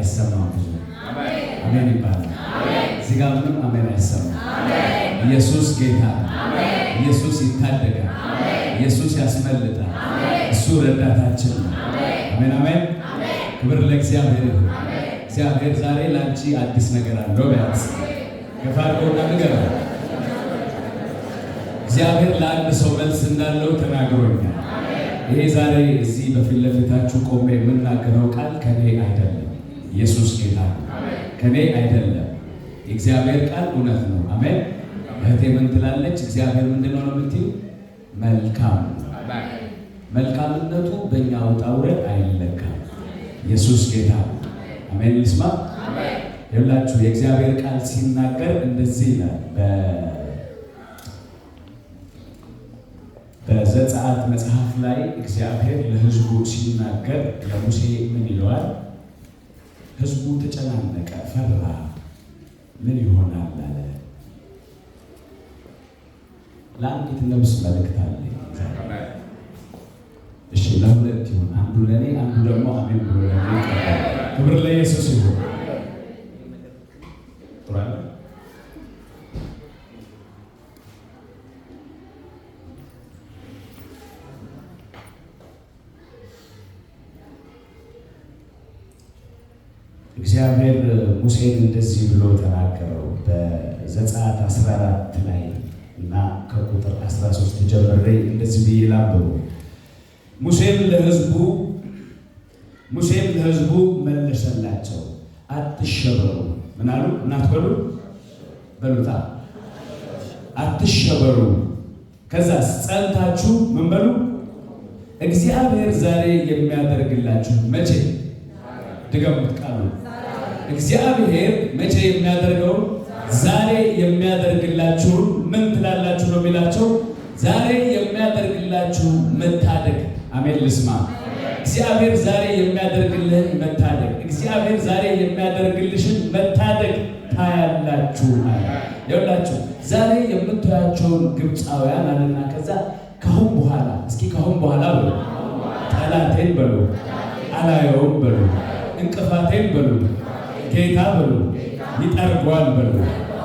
አይሰማም ብዙ አሜን ይባላል። እዚህ ጋር ምንም አሜን አይሰማም። ኢየሱስ ጌታ ነው። ኢየሱስ ይታደጋል። ኢየሱስ ያስመልጣል። እሱ ረዳታችን ነው። አሜን አሜን። ክብር ለእግዚአብሔር ይሁን። እግዚአብሔር ዛሬ ላንቺ አዲስ ነገር አለው። ቢያንስ ከፋርጎና ነገር እግዚአብሔር ለአንድ ሰው መልስ እንዳለው ተናግሮኛል። ይሄ ዛሬ እዚህ በፊት ለፊታችሁ ቆሜ የምናገረው ቃል ከኔ አይደለም። ኢየሱስ ጌታ ነው። ከኔ አይደለም። የእግዚአብሔር ቃል እውነት ነው። አሜን። እህቴ ምን ትላለች? እግዚአብሔር ምንድነው ነው የምትይው? መልካም ነው። መልካምነቱ በእኛ ውጣ ውረድ አይለካም። ኢየሱስ ጌታ ነው። አሜን። ልስማ። ይኸውላችሁ የእግዚአብሔር ቃል ሲናገር እንደዚህ ይላል። በዘጸአት መጽሐፍ ላይ እግዚአብሔር ለሕዝቡ ሲናገር ለሙሴ ምን ይለዋል? ሕዝቡ ተጨናነቀ፣ ፈራ፣ ምን ይሆናል አለ። ለአንዲት ነፍስ መልእክት አለ። እሺ ለሁለት ይሁን፣ አንዱ ለኔ አንዱ ደግሞ አሜን ብሎ ለኔ ይቀበል። ክብር ለኢየሱስ ይሁን። እግዚአብሔር ሙሴን እንደዚህ ብሎ ተናገረው በዘጸአት 14 ላይ እና ከቁጥር 13 ጀምሬ እንደዚህ ብዬ ላንብበው። ሙሴም ለሕዝቡ መለሰላቸው፣ አትሸበሩ። ምን አሉ? እናትበሉ በሉታ፣ አትሸበሩ። ከዛስ ጸንታችሁ ምን በሉ? እግዚአብሔር ዛሬ የሚያደርግላችሁ መቼ? ድገሙት ቃሉ። እግዚአብሔር መቼ የሚያደርገው? ዛሬ የሚያደርግላችሁን ምን ትላላችሁ ነው የሚላቸው? ዛሬ የሚያደርግላችሁ መታደግ። አሜን ልስማ። እግዚአብሔር ዛሬ የሚያደርግልህን መታደግ፣ እግዚአብሔር ዛሬ የሚያደርግልሽን መታደግ ታያላችሁ። ይኸውላችሁ ዛሬ የምታያቸውን ግብፃውያን አለና ከዛ ከአሁን በኋላ እስኪ ከአሁን በኋላ በሉ፣ ጠላቴን በሉ፣ አላየውም በሉ፣ እንቅፋቴን በሉ፣ ጌታ በሉ፣ ይጠርጓል በሉ።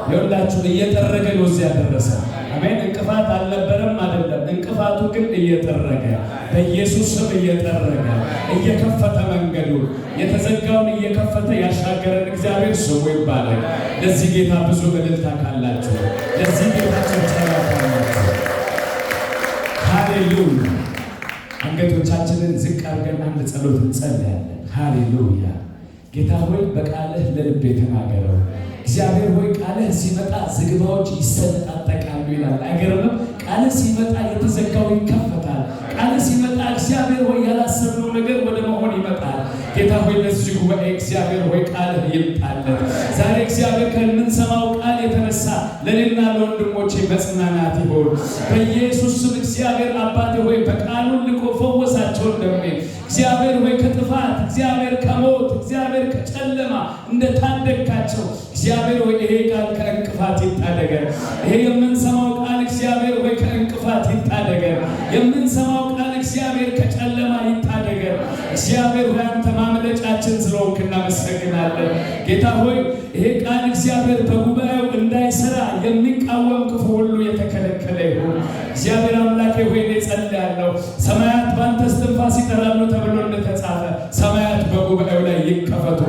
ይኸውላችሁ እየጠረገ ነው እዚያ ደረሰ። አሜን። እንቅፋት አልነበረም አይደለም፣ እንቅፋቱ ግን እየጠረገ በኢየሱስ ስም እየጠረገ እየከፈተ መንገዱ የተዘጋውን እየከፈተ ያሻገረን እግዚአብሔር ስሙ ይባላል። ለዚህ ጌታ ብዙ እልልታ ካላችሁ፣ ለዚህ ጌታ ጭብጨባ ካላችሁ፣ ሃሌሉያ። አንገቶቻችንን ዝቅ አድርገን አንድ ጸሎት እንጸልያለን። ሃሌሉያ። ጌታ ሆይ በቃልህ ለልቤ ተናገረው። እግዚአብሔር ሆይ ቃልህ ሲመጣ ዝግባዎች ይሰነጣጠቃሉ ይላል። አይገርምም? ቃልህ ሲመጣ የተዘጋው ይከፈታል። ቃልህ ሲመጣ እግዚአብሔር ሆይ ያላሰብነው ነገር ወደ መሆን ይመጣል። ጌታ ሆይ ለዚህ ጉባኤ እግዚአብሔር ሆይ ቃልህ ይምጣለት። ዛሬ እግዚአብሔር ከምንሰማው ቃል የተነሳ ለእኔና ለወንድሞቼ መጽናናት ይሆን በኢየሱስ ስም። እግዚአብሔር አባቴ ሆይ በቃሉ ልቆ ፈወሳቸው እንደሚል እግዚአብሔር ሆይ ከጥፋት እግዚአብሔር ከሞት እግዚአብሔር ከጨለማ እንደታደግካቸው እግዚአብሔር ሆይ ይሄ ቃል ከእንቅፋት ይታደገን። ይሄ የምንሰማው ቃል እግዚአብሔር ሆይ ከእንቅፋት ይታደገን። የምንሰማው ቃል እግዚአብሔር ከጨለማ ይታደገን። እግዚአብሔር ሆይ አንተ ማምለጫችን ስለሆንክ እናመሰግናለን። ጌታ ሆይ ይሄ ቃል እግዚአብሔር በጉባኤው እንዳይሰራ የሚቃወም ክፉ ሁሉ የተከለከለ ይሁን። እግዚአብሔር አምላኬ ሆይ እኔ ጸልያለሁ፣ ሰማያት በአንተ እስትንፋስ ይጠራሉ ተብሎ እንደተጻፈ ሰማያት በጉባኤው ላይ ይከፈቱ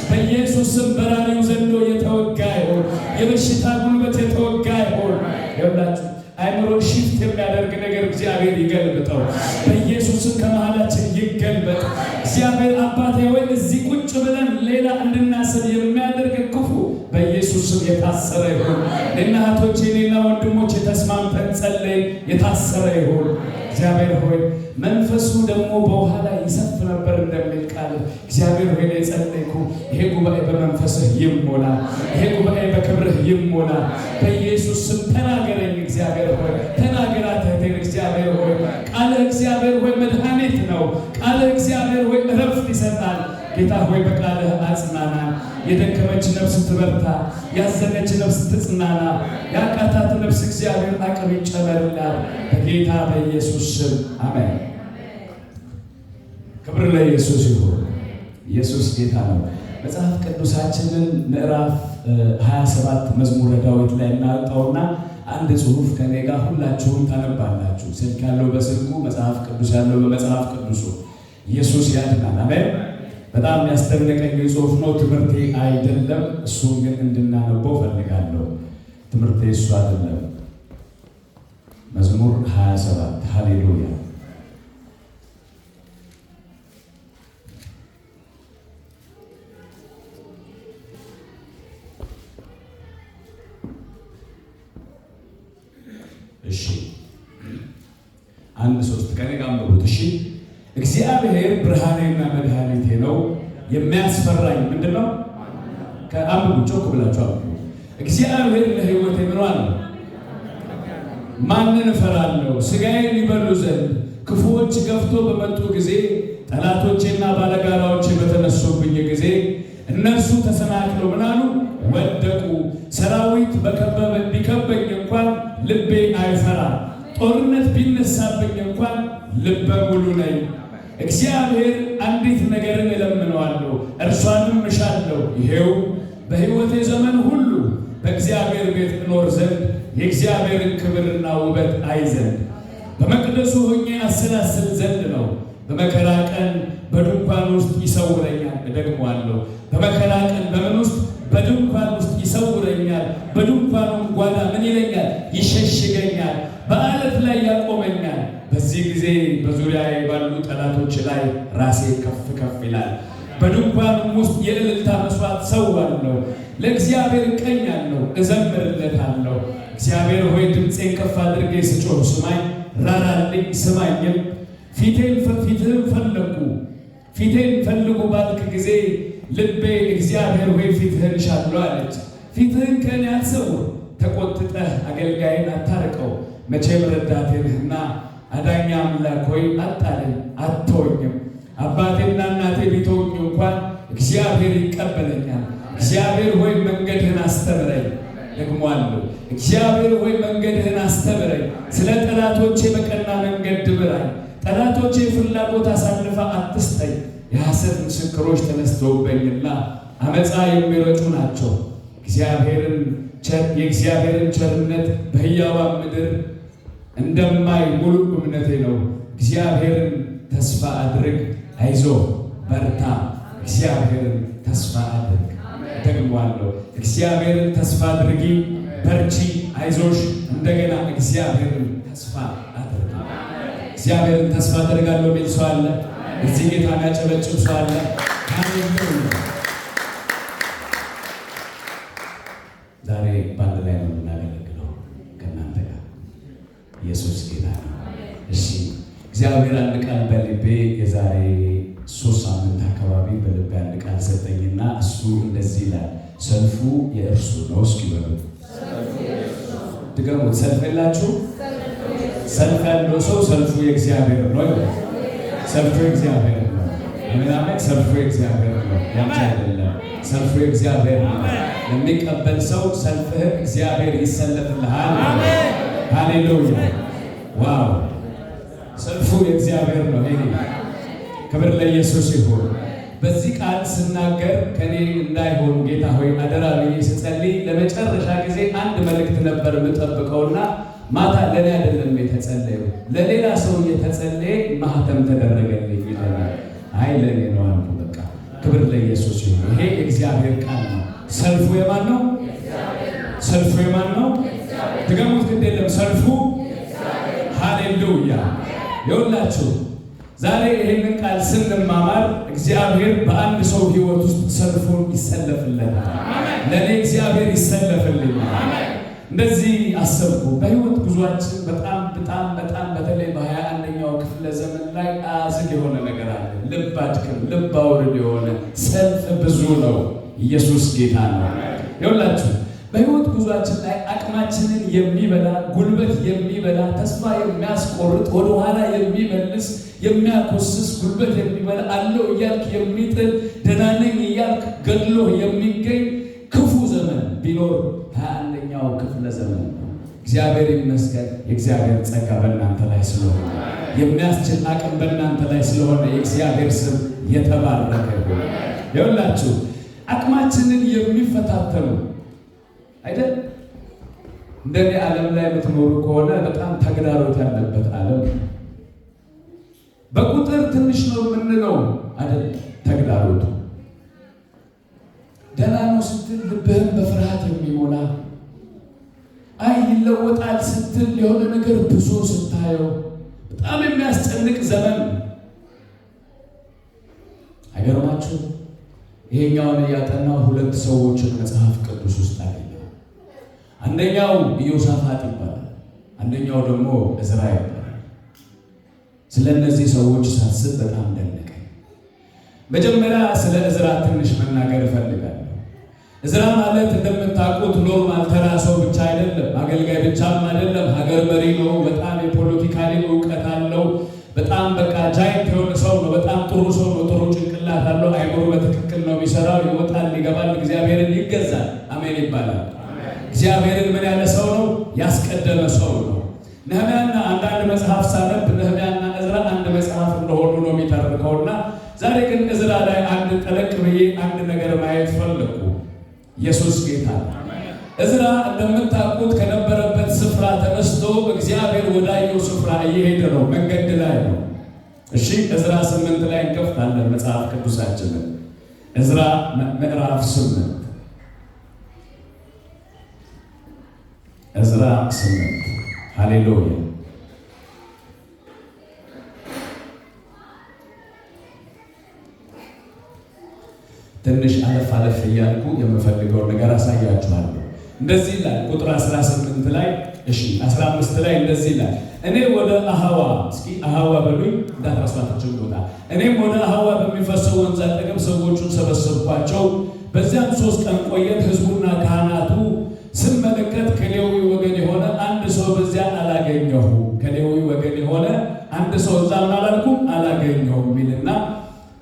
በኢየሱስ ስም። በራሪው ዘንዶ የተወጋ ይሁን፣ የበሽታ ጉልበት የተወጋ ይሁን። ይኸውላችሁ አይምሮ ሽፍት የሚያደርግ ነገር እግዚአብሔር ይገልብጠው በኢየሱስም። ከመሃላችን ይገልበጥ እግዚአብሔር አባቴ ሆይ እዚህ ቁጭ ብለን ሌላ እንድናስብ የሚያደርግ ክፉ በኢየሱስም የታሰረ ይሁን። እናቶቼ እኔና ወንድሞቼ ተስማምተን ጸለይ፣ የታሰረ ይሁን። እግዚአብሔር ሆይ መንፈሱ ደግሞ በውሃ ላይ ይሰፍ ነበር እንደሚል ቃል እግዚአብሔር ሆይ ላይ ጸለይኩ። ይሄ ጉባኤ በመንፈስህ ይሞላ፣ ይሄ ጉባኤ በክብርህ ይሞላ በኢየሱስ ስም። ተናገረኝ እግዚአብሔር ሆይ ተናገራት እህቴን እግዚአብሔር ሆይ ቃልህ እግዚአብሔር ሆይ መድኃኒት ነው። ቃልህ እግዚአብሔር ሆይ እረፍት ይሰጣል። ጌታ ሆይ በቃልህ አጽናና። የደከመች ነፍስ ትበርታ፣ ያዘነች ነፍስ ትጽናና፣ ያቃታት ነፍስ እግዚአብሔር አቅም ይጨመርላት በጌታ በኢየሱስ ስም አሜን። ክብር ለኢየሱስ ይሁን። ኢየሱስ ጌታ ነው። መጽሐፍ ቅዱሳችንን ምዕራፍ 27 መዝሙረ ዳዊት ላይ እናወጣውና አንድ ጽሑፍ ከኔ ጋር ሁላችሁም ታነባላችሁ። ስልክ ያለው በስልኩ፣ መጽሐፍ ቅዱስ ያለው በመጽሐፍ ቅዱሱ። ኢየሱስ ያድናል። አሜን። በጣም ያስደነቀኝ ጽሑፍ ነው። ትምህርቴ አይደለም፣ እሱን ግን እንድናነበው ፈልጋለሁ። ትምህርቴ እሱ አይደለም። መዝሙር 27 ሃሌሉያ። እሺ 1-3 ከኔ ጋር አንብቡት። እሺ እግዚአብሔር ብርሃኔና መድኃኒቴ ነው፣ የሚያስፈራኝ ምንድነው? ከአንብቡ፣ ጮክ ብላችሁ አንብቡ። እግዚአብሔር ለሕይወቴ ምኗል? ማንን እፈራለሁ? ሥጋዬን ይበሉ ዘንድ ክፉዎች ገፍቶ በመጡ ጊዜ፣ ጠላቶቼና ባለጋራዎቼ በተነሱብኝ ጊዜ፣ እነርሱ ተሰናክለው ምናሉ? ወደቁ። ሰራዊት ቢከበኝ እንኳን ልቤ አይፈራም። ጦርነት ቢነሳብኝ እንኳን ልበ ሙሉ ነኝ። እግዚአብሔር አንዲት ነገርን እለምነዋለሁ፣ እርሷንም እሻለሁ፣ ይሄው በሕይወቴ ዘመን ሁሉ በእግዚአብሔር ቤት እኖር ዘንድ የእግዚአብሔርን ክብርና ውበት አይ ዘንድ በመቅደሱ ሆኜ አሰላስል ዘንድ ነው። በመከራ ቀን በድንኳን ውስጥ ይሰውረኛል። እደግመዋለሁ። በመከራ ቀን በምን ውስጥ? በድንኳን ውስጥ ይሰውረኛል። በድንኳኑም ጓዳ ምን ይለኛል? ይሸሽገኛል። በዓለት ላይ ያቆመኛል። በዚህ ጊዜ በዙሪያዬ ባሉ ጠላቶች ላይ ራሴ ከፍ ከፍ ይላል። በድንኳኑም ውስጥ የእልልታ መስዋዕት ሰዋለሁ። ለእግዚአብሔር እቀኛለሁ፣ እዘምርለታለሁ። እግዚአብሔር ሆይ ድምፄን ከፍ አድርጌ ስጮህ ስማኝ፣ ራራልኝ ስማኝም። ፊትህን ፈልጉ ባልክ ጊዜ ልቤ እግዚአብሔር ሆይ ፊትህን እሻለሁ አለች። ፊትህን ከእኔ አትሰውር፣ ተቆጥተህ አገልጋይን አታርቀው። መቼም ረዳቴ ነህና አዳኛ አምላክ ሆይ አጣለኝ አትተወኝም። አባቴና እናቴ ቢተውኝ እንኳን እግዚአብሔር ይቀበለኛል። እግዚአብሔር ሆይ መንገድህን አስተምረኝ። ደግሞአለሁ። እግዚአብሔር ሆይ መንገድህን አስተምረኝ። ስለ ጠላቶቼ በቀና መንገድ ምራኝ። ጠላቶቼ ፍላጎት አሳልፈ አትስጠኝ። የሐሰት ምስክሮች ተነስተውብኝና አመፃ የሚረጩ ናቸው። የእግዚአብሔርን ቸርነት በሕያዋን ምድር እንደማይ ሙሉ እምነቴ ነው። እግዚአብሔርን ተስፋ አድርግ፣ አይዞህ በርታ። እግዚአብሔርን ተስፋ አድርግ። ደግሞአለሁ። እግዚአብሔርን ተስፋ አድርጊ፣ በርቺ፣ አይዞሽ። እንደገና እግዚአብሔርን ተስፋ አድርጊ። እግዚአብሔርን ተስፋ አድርጋለሁ የሚል ሰው አለ? እዚህ ጌታ የሚያጨበጭብ ሰው አለ? ዛሬ ባንድ ላይ ነው የምናገለግለው ከእናንተ ጋር። ኢየሱስ ጌታ ነው። እሺ እግዚአብሔር አንድ ቃል በልቤ የዛሬ 3 ሳምንት አካባቢ በልቤ አንድ ቃል ሰጠኝና እሱ እንደዚህ ይላል፣ ሰልፉ የእርሱ ነው። እስኪ በሉት፣ ድገሙት። ሰልፍ የላችሁ? ሰልፍ ያለው ሰው ሰልፉ የእግዚአብሔር ነው። ሰልፉ የእግዚአብሔር ነው። አሜን። ሰልፉ የእግዚአብሔር ነው፣ ያንተ አይደለም። ሰልፉ የእግዚአብሔር ነው። ለሚቀበል ሰው ሰልፍህን እግዚአብሔር ይሰለፍልሃል። ሃሌሉያ! ዋው! ሰልፉ የእግዚአብሔር ነው። ክብር ለኢየሱስ ይሁን። በዚህ ቃል ስናገር ከኔ እንዳይሆን ጌታ ሆይ አደራ ብዬ ስጸልይ ለመጨረሻ ጊዜ አንድ መልእክት ነበር የምጠብቀውና ማታ ለኔ አይደለም የተጸለየው፣ ለሌላ ሰው የተጸለየ ማህተም ተደረገልኝ ይላል። አይ ለኔ ነው አልኩ። በቃ ክብር ለኢየሱስ ይሁን። ይሄ የእግዚአብሔር ቃል ነው። ሰልፉ የማን ነው? ሰልፉ የማን ነው? ድገሙት። ግድ የለም ሰልፉ ሃሌሉያ። ይኸውላችሁ ዛሬ ይህንን ቃል ስንማማር እግዚአብሔር በአንድ ሰው ሕይወት ውስጥ ሰልፉን ይሰለፍለታል። ለእኔ እግዚአብሔር ይሰለፍልኛል። እንደዚህ አሰብኩ። በሕይወት ጉዟችን በጣም በተለይ በ21ኛው ክፍለ ዘመን ላይ አዝግ የሆነ ነገር አለ። ልብ አድክም፣ ልብ አውርድ የሆነ ሰልፍ ብዙ ነው። ኢየሱስ ጌታ ነው። ይኸውላችሁ በሕይወት ጉዟችን ላይ አቅማችንን የሚበላ ጉልበት የሚበላ ተስፋ የሚያስቆርጥ ወደኋላ የሚመልስ የሚያኮስስ ጉልበት የሚበላ አለው እያልክ የሚጥል ደህና ነኝ እያልክ ገድሎ የሚገኝ ክፉ ዘመን ቢኖር 21ኛው ክፍለ ዘመን ነው። እግዚአብሔር ይመስገን። የእግዚአብሔር ጸጋ በእናንተ ላይ ስለሆነ የሚያስችል አቅም በእናንተ ላይ ስለሆነ የእግዚአብሔር ስም የተባረከ ይሁን። ይኸውላችሁ አቅማችንን የሚፈታተኑ አይደል? እንደኔ ዓለም ላይ የምትኖሩ ከሆነ በጣም ተግዳሮት ያለበት ዓለም በቁጥር ትንሽ ነው የምንለው አይደል? ተግዳሮቱ ደህና ነው ስትል ልብህን በፍርሃት የሚሞላ አይ ይለወጣል ስትል የሆነ ነገር ብዙ ስታየው በጣም የሚያስጨንቅ ዘመን። አይገርማችሁ? ይሄኛውን ያጠናው ሁለት ሰዎችን መጽሐፍ ቅዱስ ውስጥ አገኘው። አንደኛው ኢዮሳፋጥ ይባላል፣ አንደኛው ደግሞ እዝራ ይባላል። ስለ እነዚህ ሰዎች ሳስብ በጣም ደነቀኝ። መጀመሪያ ስለ እዝራ ትንሽ መናገር እፈልጋለሁ። እዝራ ማለት እንደምታውቁት ኖርማል ተራ ሰው ብቻ አይደለም፣ አገልጋይ ብቻም አይደለም፣ ሀገር መሪ ነው። በጣም የፖለቲካ እውቀት አለው። በጣም በቃ ጃይንት የሆነ ሰው ነው። በጣም ጥሩ ሰው ነው። ጥሩ ጭንቅላት አለው። አይምሮ በትክክል ነው የሚሰራው። ይወጣል፣ ይገባል፣ እግዚአብሔርን ይገዛል። አሜን ይባላል። እግዚአብሔርን ምን ያለ ሰው ነው? ያስቀደመ ሰው ነው። ነህምያና አንዳንድ መጽሐፍ ሳነብ ነህምያና እዝራ አንድ መጽሐፍ እንደሆኑ ነው የሚተርከውና ዛሬ ግን እዝራ ላይ አንድ ጠለቅ ብዬ አንድ ነገር ማየት ፈለኩ። ኢየሱስ ጌታ ነው። እዝራ እንደምታውቁት ከነበረበት ስፍራ ተነስቶ እግዚአብሔር ወዳየው ስፍራ እየሄደ ነው። መንገድ ላይ ነው። እሺ እዝራ 8 ላይ እንከፍታለን መጽሐፍ ቅዱሳችንን። እዝራ ምዕራፍ 8 እዝራ 8 ሃሌሉያ። ትንሽ አለፍ አለፍ እያልኩ የምፈልገውን ነገር አሳያችኋለሁ። እንደዚህ ይላል ቁጥር 18 ላይ እሺ 15 ላይ እንደዚህ ይላል፣ እኔ ወደ አሃዋ እስኪ አሃዋ በሉኝ እንዳትረሷቸው ቦታ እኔም ወደ አሃዋ በሚፈሰው ወንዝ አጠገብ ሰዎቹን ሰበሰብኳቸው። በዚያም 3 ቀን ቆየን። ሕዝቡና ካህናቱ ስመለከት ከሌዊ ወገን የሆነ አንድ ሰው በዚያ አላገኘሁ። ከሌዊ ወገን የሆነ አንድ ሰው እዛ ምን አላልኩም አላገኘሁም የሚልና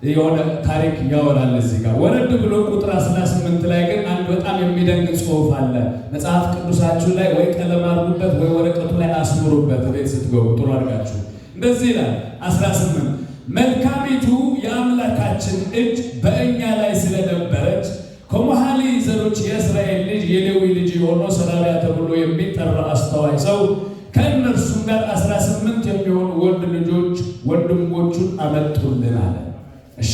የሆነ ታሪክ ያወራል። እዚህ ጋር ወረድ ብሎ ቁጥር 18 ላይ ግን አንድ በጣም የሚደንቅ ጽሑፍ አለ። መጽሐፍ ቅዱሳችሁ ላይ ወይ ቀለም አድርጉበት ወይ ወረቀቱ ላይ አስምሩበት። ቤት ስትገቡ ጥሩ አድርጋችሁ እንደዚህ ይላል 18 መልካሚቱ የአምላካችን እጅ በእኛ ላይ ስለነበረች ከመሐሊ ዘሮች የእስራኤል ልጅ የሌዊ ልጅ የሆነው ሰራቢያ ተብሎ የሚጠራ አስተዋይ ሰው ከእነርሱም ጋር 18 የሚሆኑ ወንድ ልጆች ወንድሞቹን አመጡልን አለ። እሺ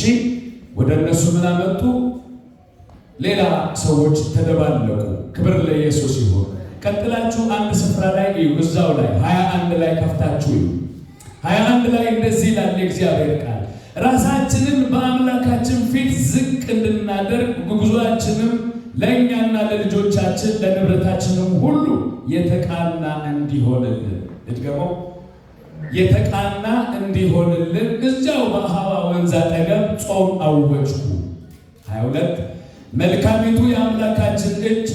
ወደ እነሱ ምን አመጡ? ሌላ ሰዎች ተደባለቁ። ክብር ለኢየሱስ ይሁን። ቀጥላችሁ አንድ ስፍራ ላይ እዩ። እዛው ላይ 21 ላይ ከፍታችሁ እዩ። 21 ላይ እንደዚህ ይላል የእግዚአብሔር ቃል፣ ራሳችንን በአምላካችን ፊት ዝቅ እንድናደርግ ጉዞአችንም ለእኛና ለልጆቻችን ለንብረታችንም ሁሉ የተቃና እንዲሆንልን። እድገመው የተቃና እንዲሆንልን እዚያው በአሃዋ ወንዝ አጠገብ ጾም አወጅኩ። 22 መልካሚቱ የአምላካችን እጅ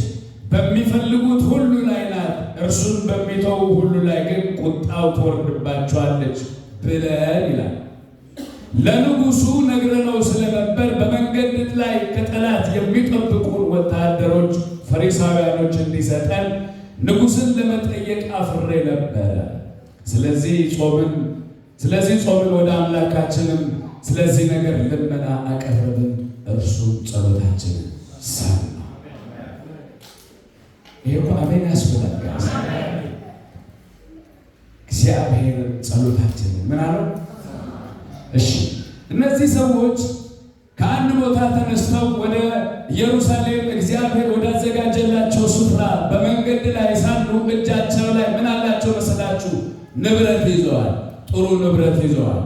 በሚፈልጉት ሁሉ ላይ ናት፣ እርሱን በሚተዉ ሁሉ ላይ ግን ቁጣው ትወርድባቸዋለች ብለን ይላል። ለንጉሡ ነግረነው ስለነበር በመንገድ ላይ ከጠላት የሚጠብቁን ወታደሮች ፈሪሳውያኖች እንዲሰጠን ንጉሥን ለመጠየቅ አፍሬ ነበረ። ስለዚህ ጾምን ወደ አምላካችንም ስለዚህ ነገር ልመና አቀረብን፣ እርሱ ጸሎታችንን ሰማ። ይሄ እኮ አሜን ያስብላል። እግዚአብሔር ጸሎታችንን ምን አለው? እሺ እነዚህ ሰዎች ከአንድ ቦታ ተነስተው ወደ ኢየሩሳሌም እግዚአብሔር ወዳዘጋጀላቸው ስፍራ በመንገድ ላይ ሳሉ እጃቸው ላይ ምን አላቸው መሰላችሁ? ንብረት ይዘዋል። ጥሩ ንብረት ይዘዋል።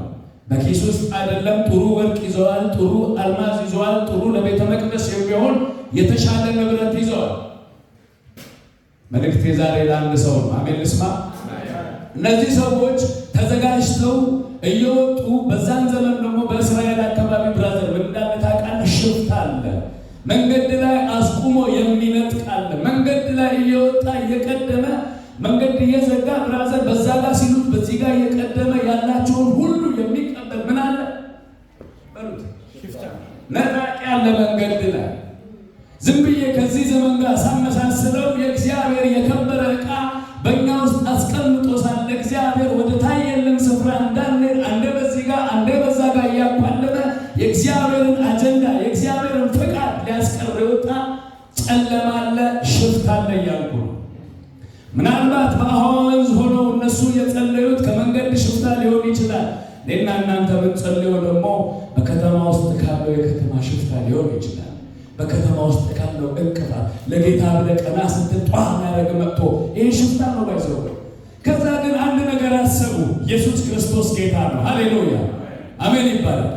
በኪስ ውስጥ አይደለም፣ ጥሩ ወርቅ ይዘዋል፣ ጥሩ አልማዝ ይዘዋል፣ ጥሩ ለቤተ መቅደስ የሚሆን የተሻለ ንብረት ይዘዋል። መልእክቴ ዛሬ ለአንድ ሰው ነው። አሜን ልስማ። እነዚህ ሰዎች ተዘጋጅተው እየወጡ በዛን ዘመን ደግሞ በእስራኤል አካባቢ ብራዘር እንዳለ ታውቃለህ፣ ሽፍታ አለ። መንገድ ላይ አስቁሞ የሚነጥቅ አለ። መንገድ ላይ እየወጣ እየቀደመ መንገድ እየዘጋ ብራዘር በዛ ጋር ሲሉት በዚህ ጋር እየቀደመ ያላቸውን ሁሉ የሚቀበል ምን አለ በሉት፣ ሽፍታ ነጣቂ አለ መንገድ ላይ። ዝም ብዬ ከዚህ ዘመን ጋር ሳመሳስለው የእግዚአብሔር የከበረ ዕቃ በእኛ ውስጥ አስቀምጦ ሳለ እግዚአብሔር ወደ ታየልን ስፍራ እንዳንሄድ አንዴ በዚህ ጋር አንዴ በዛ ጋር እያኳለመ የእግዚአብሔርን አጀንዳ የእግዚአብሔርን ፍቃድ ሊያስቀር ጨለማ አለ፣ ሽፍታ አለ እያልኩ ነው። ምናልባት በአህዋ ወንዝ ሆነው እነሱ የጸለዩት ከመንገድ ሽፍታ ሊሆን ይችላል። እኔና እናንተ የምንጸልየው ደግሞ በከተማ ውስጥ ካለው የከተማ ሽፍታ ሊሆን ይችላል። በከተማ ውስጥ ካለው እንቅፋት ለጌታ ብለህ ቀና ስትል ጧ ያደረገ መጥቶ ይህ ሽፍታ ነው ባይዘው። ከዛ ግን አንድ ነገር አሰቡ፣ ኢየሱስ ክርስቶስ ጌታ ነው። ሃሌሉያ አሜን ይባላል።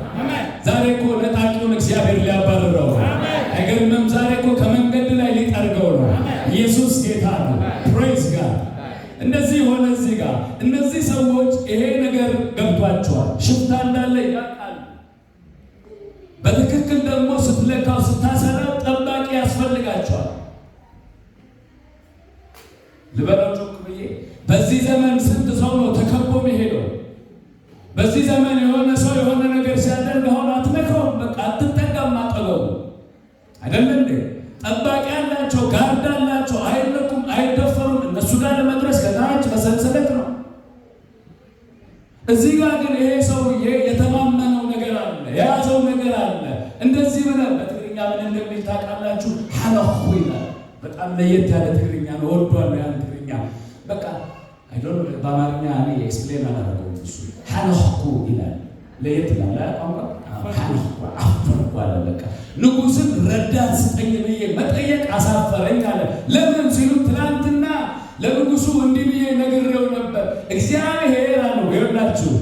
ዛሬ እኮ ነጣቂውን እግዚአብሔር ሊያባርረው ነው። አይገርምም? ዛሬ እኮ ከመንገድ ላይ ሊጠርገው ነው። ኢየሱስ ጌታ ነው። ፕሬዝ ጋድ። እንደዚህ ሆነ እዚህ ጋር እነዚህ ሰዎች ይሄ ነገር ገብቷቸዋል። ሽፍታ እንዳለ ያውቃሉ። በትክክል ደግሞ ስትለካው ስታሰራው ጠባቂ ያስፈልጋቸዋል። ልበለው ጮክ ብዬ በዚህ ዘመን ስንት ሰው ነው ተከቦ የሚሄደው? በዚህ ዘመን የሆነ ሰው የሆነ ነገር ሲያደርግ አሁን አትነካውም፣ በቃ አትጠጋም፣ አጠገቡ አይደለም እንዴ? ጠባቂ አላቸው፣ ጋርድ አላቸው፣ አይለቁም፣ አይደፈሩም። እነሱ ጋር ለመድረስ ከታች በሰንሰለት ነው። እዚህ ጋር ግን ይሄ ሰውዬ የተማመነው ነገር አለ፣ የያዘው ነገር አለ። እንደዚህ ብለን በትግርኛ ምን እንደሚል ታውቃላችሁ? ሐለኹ ይላል። በጣም ለየት ያለ ትግርኛ ነው፣ ወዷል ያን ትግርኛ። በቃ አይዶን በአማርኛ እኔ ኤክስፕሌን አላደረገውም። እሱ ሐለኹ ይላል፣ ለየት ይላል ቋንቋ። ሐለኹ አፈርኩ አለ። በቃ ንጉሥን ረዳት ስጠኝ ብዬ መጠየቅ አሳፈረኝ አለ። ለምን ሲሉ ትናንትና ለንጉሱ እንዲህ ብዬ ነግሬው ነበር። እግዚአብሔር አለው። ይኸውላችሁ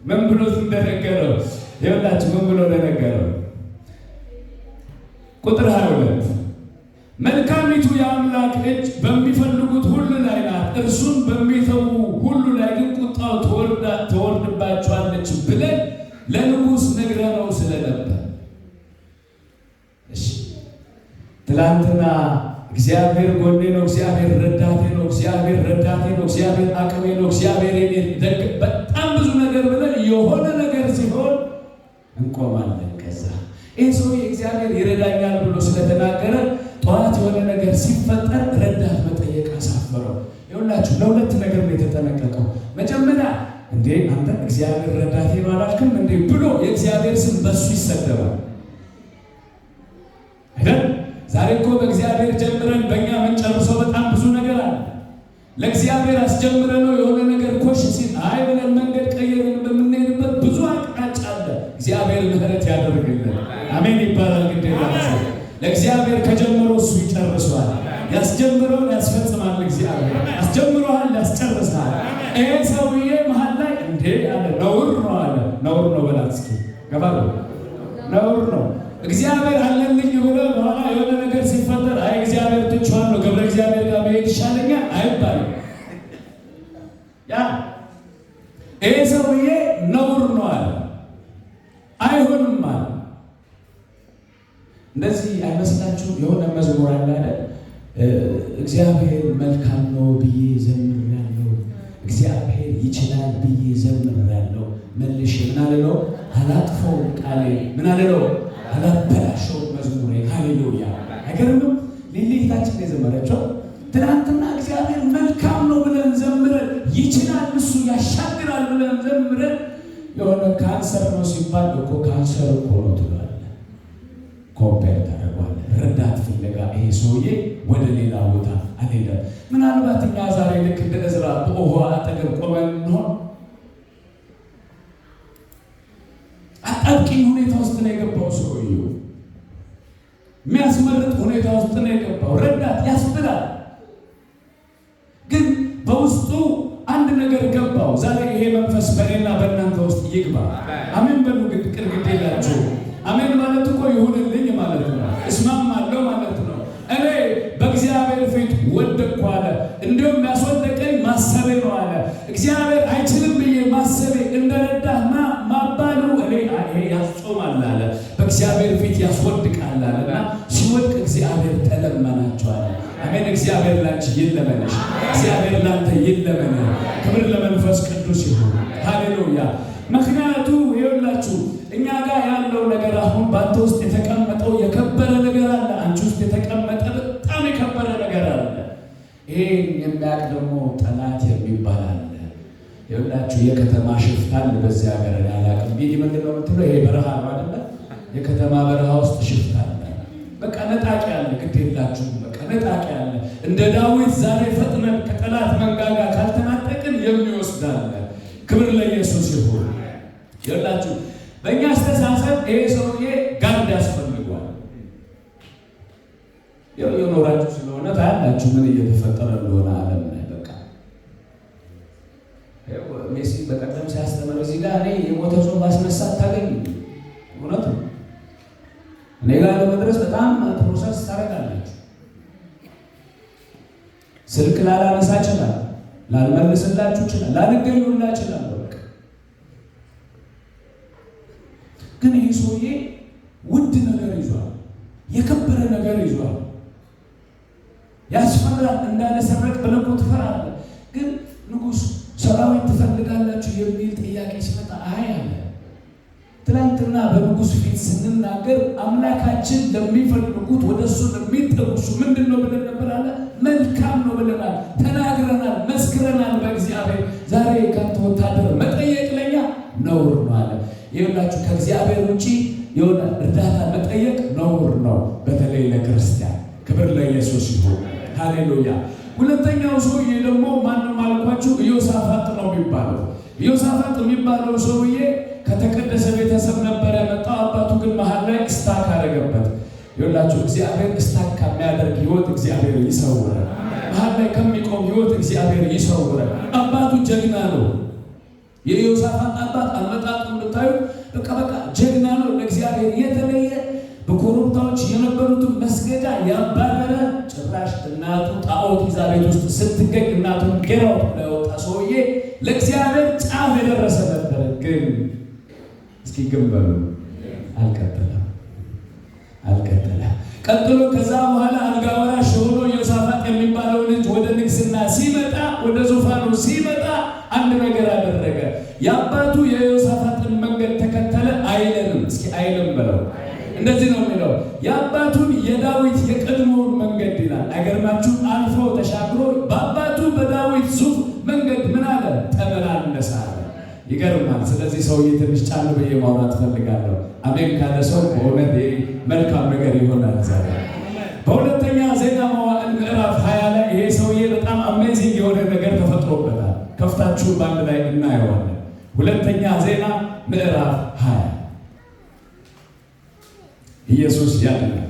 ምን ብሎት እንደነገረው፣ ይኸውላችሁ ምን ብሎ እንደነገረው ቁጥር 22 መልካሚቱ የአምላክ እጅ በሚፈልጉት ሁሉ ላይ ናት፣ እርሱን በሚተዉ ሁሉ ላይ ግን ቁጣው ትወርድባቸዋለች ብለን ለንጉሥ ነግረነው ስለነበር። እሺ ትላንትና እግዚአብሔር ጎኔ ነው፣ እግዚአብሔር ረዳቴ ነው፣ እግዚአብሔር ረዳቴ ነው፣ እግዚአብሔር አቅሜ ነው፣ እግዚአብሔር የኔ ደግ በጣም ብዙ ነገር ብለን የሆነ ነገር ሲሆን እንቆማለን። ከዛ ይህ ሰው እግዚአብሔር ይረዳኛል ብሎ ስለተናገረ ጠዋት የሆነ ነገር ሲፈጠር ረዳት መጠየቅ አሳፈረው። ይኸውላችሁ ለሁለት ነገር ነው የተጠነቀቀው። መጀመሪያ እንዴ አንተ እግዚአብሔር ረዳቴ ነው አላልክም እንዴ ብሎ የእግዚአብሔር ስም በሱ ይሰደባል አይደል? ዛሬ እኮ በእግዚአብሔር ጀምረን በእኛ የምንጨርሰው በጣም ብዙ ነገር አለ። ለእግዚአብሔር አስጀምረነው የሆነ ነገር ኮሽ ሲል አይ ብለን መንገድ ቀየርን በምንሄድበት ብዙ አቅጣጫ አለ። እግዚአብሔር ምሕረት ያደርግልን። አሜን ይባላል። ግዴታ ለእግዚአብሔር ከጀመረው እሱ ይጨርሰዋል። ያስጀምረውን ያስፈጽማል። እግዚአብሔር ያስጀምረዋል፣ ያስጨርሳል። ይሄ ሰውዬ መሀል ላይ እንዴ አለ። ነውር ነው አለ። ነውር ነው በላት እስኪ ገባ ነውር ነው። እግዚአብሔር አለልኝ ብሎ በኋላ የሆነ ነገር ሲፈጠር አይ እግዚአብሔር ትቼዋለሁ ገብረ እግዚአብሔር ጋር መሄድ ይሻለኛል አይባልም። ያ ይሄ ሰውዬ ነውር ነው አለ። አይሆንም አለ። እንደዚህ አይመስላችሁም? የሆነ መዝሙር አለ አይደል? እግዚአብሔር መልካም ነው ብዬ ዘምሬያለሁ፣ እግዚአብሔር ይችላል ብዬ ዘምሬያለሁ፣ መልሼ ምን አልለው አላጥፈውም ቃሌ ምን አልለው አላበላሸው መዝሙሬ። ሃሌሉያ! አይገርምም? ሊሊታችን የዘመረችው ትናንትና እግዚአብሔር መልካም ነው ብለን ዘምረን ይችላል እሱ ያሻግራል ብለን ዘምረን የሆነ ካንሰር ነው ሲባል እኮ ካንሰር እኮ ነው ትላለህ። ኮምፔር ታደርጓለህ። ረዳት ፍለጋ ይሄ ሰውዬ ወደ ሌላ ቦታ አልሄደም። ምናልባት እኛ ዛሬ ልክ እንደ ዕዝራ በውኃ አጠገብ ቆመን እንሆን አጣብቂኝ ሁኔታ ውስጥ ነው የገባው ሰውዬው። የሚያስመርጥ ሁኔታ ውስጥ ነው የገባው። ረዳት ያስብላል፣ ግን በውስጡ አንድ ነገር ገባው። ዛሬ ይሄ መንፈስ በእኔና በእናንተ ውስጥ ይግባ። አሜን በሉ። ቅርግድ የላችሁ። አሜን ማለት እኮ ይሁንልኝ ማለት ነው። እስማማለሁ ማለት ነው። እኔ በእግዚአብሔር ፊት ወደቅኩ አለ። እንዲሁም ያስወደቀኝ ማሰቤ ነው አለ። እግዚአብሔር አይችልም ብዬ ማሰቤ እንደረዳህ ማባሉ እኔ ይሄ ያስጾማል አለ። በእግዚአብሔር ፊት ያስወድቃል አለና ሲወድቅ እግዚአብሔር ተለመናቸው አለ። አሜን። እግዚአብሔር ላንቺ ይለመንሽ፣ እግዚአብሔር ላንተ ይለመን። ክብር ለመንፈስ ቅዱስ ይሁን። ሃሌሉያ። ምክንያቱ ይኸውላችሁ እኛ ጋር ያለው ነገር አሁን በአንተ ውስጥ የተቀመጠው የከበረ ነገር አለ። አንቺ ውስጥ የተቀመጠ በጣም የከበረ ነገር አለ። ይሄን የሚያውቅ ደግሞ ጠላት የሚባል አለ። ይኸውላችሁ የከተማ ሽፍታ አለ በዚህ ሀገር ያላቅም ቢዲ ምንድን ነው የምትለው? ይሄ በረሃ ነው አይደለ? የከተማ በረሃ ውስጥ ሽፍታ አለ። በቃ ነጣቂ አለ። ግዴላ የላችሁም። በቃ ነጣቂ ያለ እንደ ዳዊት ዛሬ ፈጥነን ከጠላት መንጋጋ ካልተናጠቅን የሚወስዳለ። ክብር ለኢየሱስ ይሁን። ይላችሁ በእኛ አስተሳሰብ ይሄ ሰውዬ ጋርድ ያስፈልጓል። የኖራችሁ ስለሆነ ታያላችሁ ምን እየተፈጠረ እንደሆነ ዓለም ላይ። በቃ ሜሲ በቀደም ሲያስተምር እዚህ ጋር እኔ የሞተ ሰው ማስነሳት ታገኝ እውነት ነው። እኔ ጋር ለመድረስ በጣም ፕሮሰስ ታደርጋላችሁ። ስልክ ላላነሳ ይችላል፣ ላልመልስላችሁ ይችላል፣ ላልገኙላ ይችላል። በቃ ግን ይህ ሰውዬ ውድ ነገር ይዟል፣ የከበረ ነገር ይዟል። ያስፈራል። እንዳለሰረቅ በልቡ ትፈራለህ። ግን ንጉሥ ሰራዊት ትፈልጋላችሁ የሚል ጥያቄ ሲመጣ አይ አለ። ትናንትና በንጉሥ ፊት ስንናገር አምላካችን ለሚፈልጉት ወደ እሱ ለሚጠጉሱ ምንድን ነው ብለን ነበር አለ። መልካም ነው ብለናል፣ ተናግረናል፣ መስክረናል በእግዚአብሔር። ዛሬ ካንተ ወታደር መጠየቅ ለኛ ነውር ነው አለ። ይኸውላችሁ ከእግዚአብሔር ውጪ የሆነ እርዳታ መጠየቅ ነውር ነው፣ በተለይ ለክርስቲያን። ክብር ለኢየሱስ ይሁን። ሃሌሉያ። ሁለተኛው ሰውዬ ደግሞ ማንም አልኳችሁ ኢዮሳፋጥ ነው የሚባለው። ኢዮሳፋጥ የሚባለው ሰውዬ ከተቀደሰ ቤተሰብ ነበር የመጣው። አባቱ ግን መሀል ላይ እስታክ አደረገበት። ይኸውላችሁ እግዚአብሔር እስታክ ከሚያደርግ ህይወት እግዚአብሔር ይሰውራል። መሀል ላይ ከሚቆም ህይወት እግዚአብሔር ይሰውራል። አባቱ ጀግና ነው። የኢዮሳፋጥ አባት አመጣጡን ብታዩ በቃ ጀግና ነው። ለእግዚአብሔር የተለየ በኮረብታዎች የነበሩትን መስገጃ ያባረረ፣ ጭራሽ እናቱ ጣዖት ይዛ ቤት ውስጥ ስትገኝ እናቱን ጌራው ያወጣ ሰውዬ ለእግዚአብሔር ጫፍ የደረሰ ነበር። ግን እስኪ ግንበሉ አልቀጠለም። ቀጥሎ ከዛ በኋላ አልጋ ወራሽ ሆኖ ኢዮሳፋጥ የሚባለው ልጅ ወደ ንግስና ሲመጣ፣ ወደ ዙፋኑ ሲመጣ አንድ ነገር አደረገ። የአባቱ የኢዮሳፋጥን መንገድ ተከተለ አይለንም። እስኪ አይለም በለው። እንደዚህ ነው የሚለው የአባቱን የዳዊት የቀድሞውን መንገድ ይላል። አይገርማችሁ? አልፎ ተሻግሮ በአባቱ በዳዊት ዙፍ መንገድ ምን አለ? ተመላለሰ አለ። ይገርማል። ስለዚህ ሰውዬ ትንሽ ጫን ብዬ ማውራት ፈልጋለሁ። አሜን ካለ ሰው በእውነት መልካም ነገር ይሆናል ዛሬ። በሁለተኛ ዜና መዋዕል ምዕራፍ 20 ላይ ይሄ ሰውዬ በጣም አሜዚንግ የሆነ ነገር ተፈጥሮበታል። ከፍታችሁ በአንድ ላይ እናየዋለን። ሁለተኛ ዜና ምዕራፍ 20 ኢየሱስ ያድናል።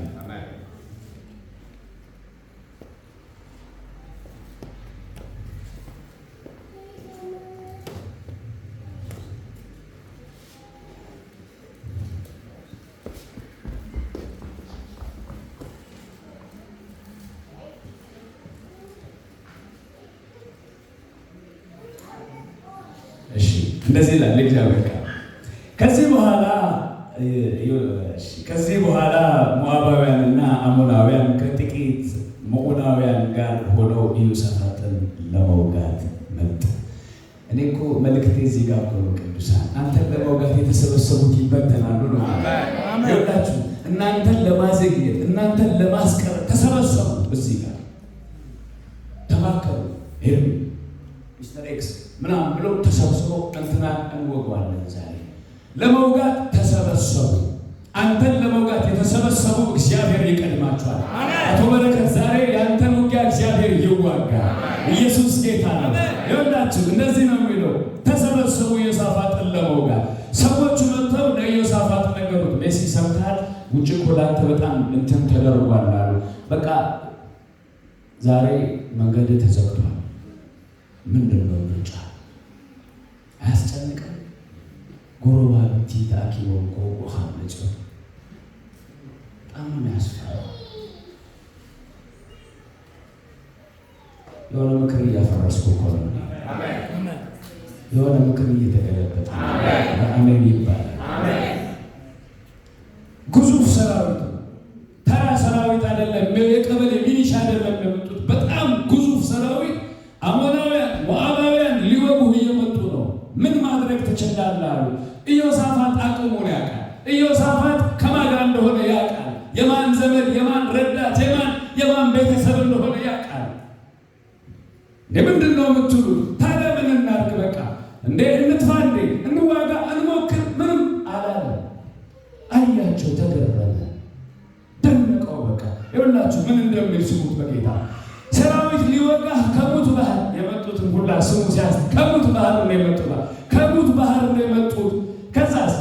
እንደዚህ ይላል እግዚአብሔር ቃል። ከዚህ በኋላ ሞዓባውያንና አሞናውያን ከጥቂት ሞዓባውያን ጋር ሆነው ኢዮሳፋጥን ለመውጋት መጡ። እኔ እኮ መልእክቴ እዚህ ጋር እኮ ነው። ቅዱሳን አንተን ለመውጋት የተሰበሰቡት ይበተናሉ ነው። ይወዳችሁ እናንተን ለማዘግየት እናንተን ለማስቀረት ተሰበሰቡ። እዚህ ጋር ተማከሩ። ኤርሚ ሚስተር ኤክስ ምናምን ብለው ተሰብስበው እንትና እንወጋዋለን ዛሬ ለመውጋት ተሰበሰቡ። አንተን ለመውጋት የተሰበሰቡ እግዚአብሔር ይቀድማቸዋል። አቶ በረከት ዛሬ ያንተን ውጊያ እግዚአብሔር ይዋጋል። ኢየሱስ ጌታ ነው። ይወዳችሁ እንደዚህ ነው የሚለው ተሰበሰቡ ኢዮሳፋጥን ለመውጋት። ሰዎቹ መጥተው ለኢዮሳፋጥ ነገሩት። ሜሲ ሰምተሃል? ውጭ እኮ ላንተ በጣም እንትን ተደርጓል አሉ። በቃ ዛሬ መንገድ ተዘግቷል። ምንድን ነው ምርጫ? አያስጨንቅም? ጎረባቲ ታኪቦን ኮቆሃ ነጭ በጣም የሚያስፈራው የሆነ ምክር እያፈረስኩ እኮ ነው። የሆነ ምክር እየተገለበጠ አሜን ይባላል። ግዙፍ ሰራዊት፣ ተራ ሰራዊት አይደለም። የቀበሌ ሚሊሻ አይደለም የመጡት። በጣም ግዙፍ ሰራዊት አሞናውያን፣ ሞዓባውያን ሊወጉህ እየመጡ ነው። ምን ማድረግ ትችላለህ አሉ። ኢዮሳፋጥ አቅሙን ያውቃል። ኢዮሳፋጥ ከማን ጋር እንደሆነ ያውቃል። የማን ዘመድ፣ የማን ረዳት፣ የማን ቤተሰብ እንደሆነ ያውቃል። ምንድን ነው የምትሉት? ታዲያ ምን እናድርግ? በቃ እንዴ እንጥፋ፣ እንዴ እንዋጋ፣ እንሞክር፣ ምንም አላለ። አያቸው፣ ተገረመ፣ ደነቀው። በቃ ይኸውላችሁ ምን እንደሚል ስሙት በጌታ ሰራዊት ሊወጋ ከሙት ባህር የመጡትን ሁላ ስሙ ሲያስ ከሙት ባህር ነው የመጡት ከሙት ባህር ነው የመጡት። ከዛስ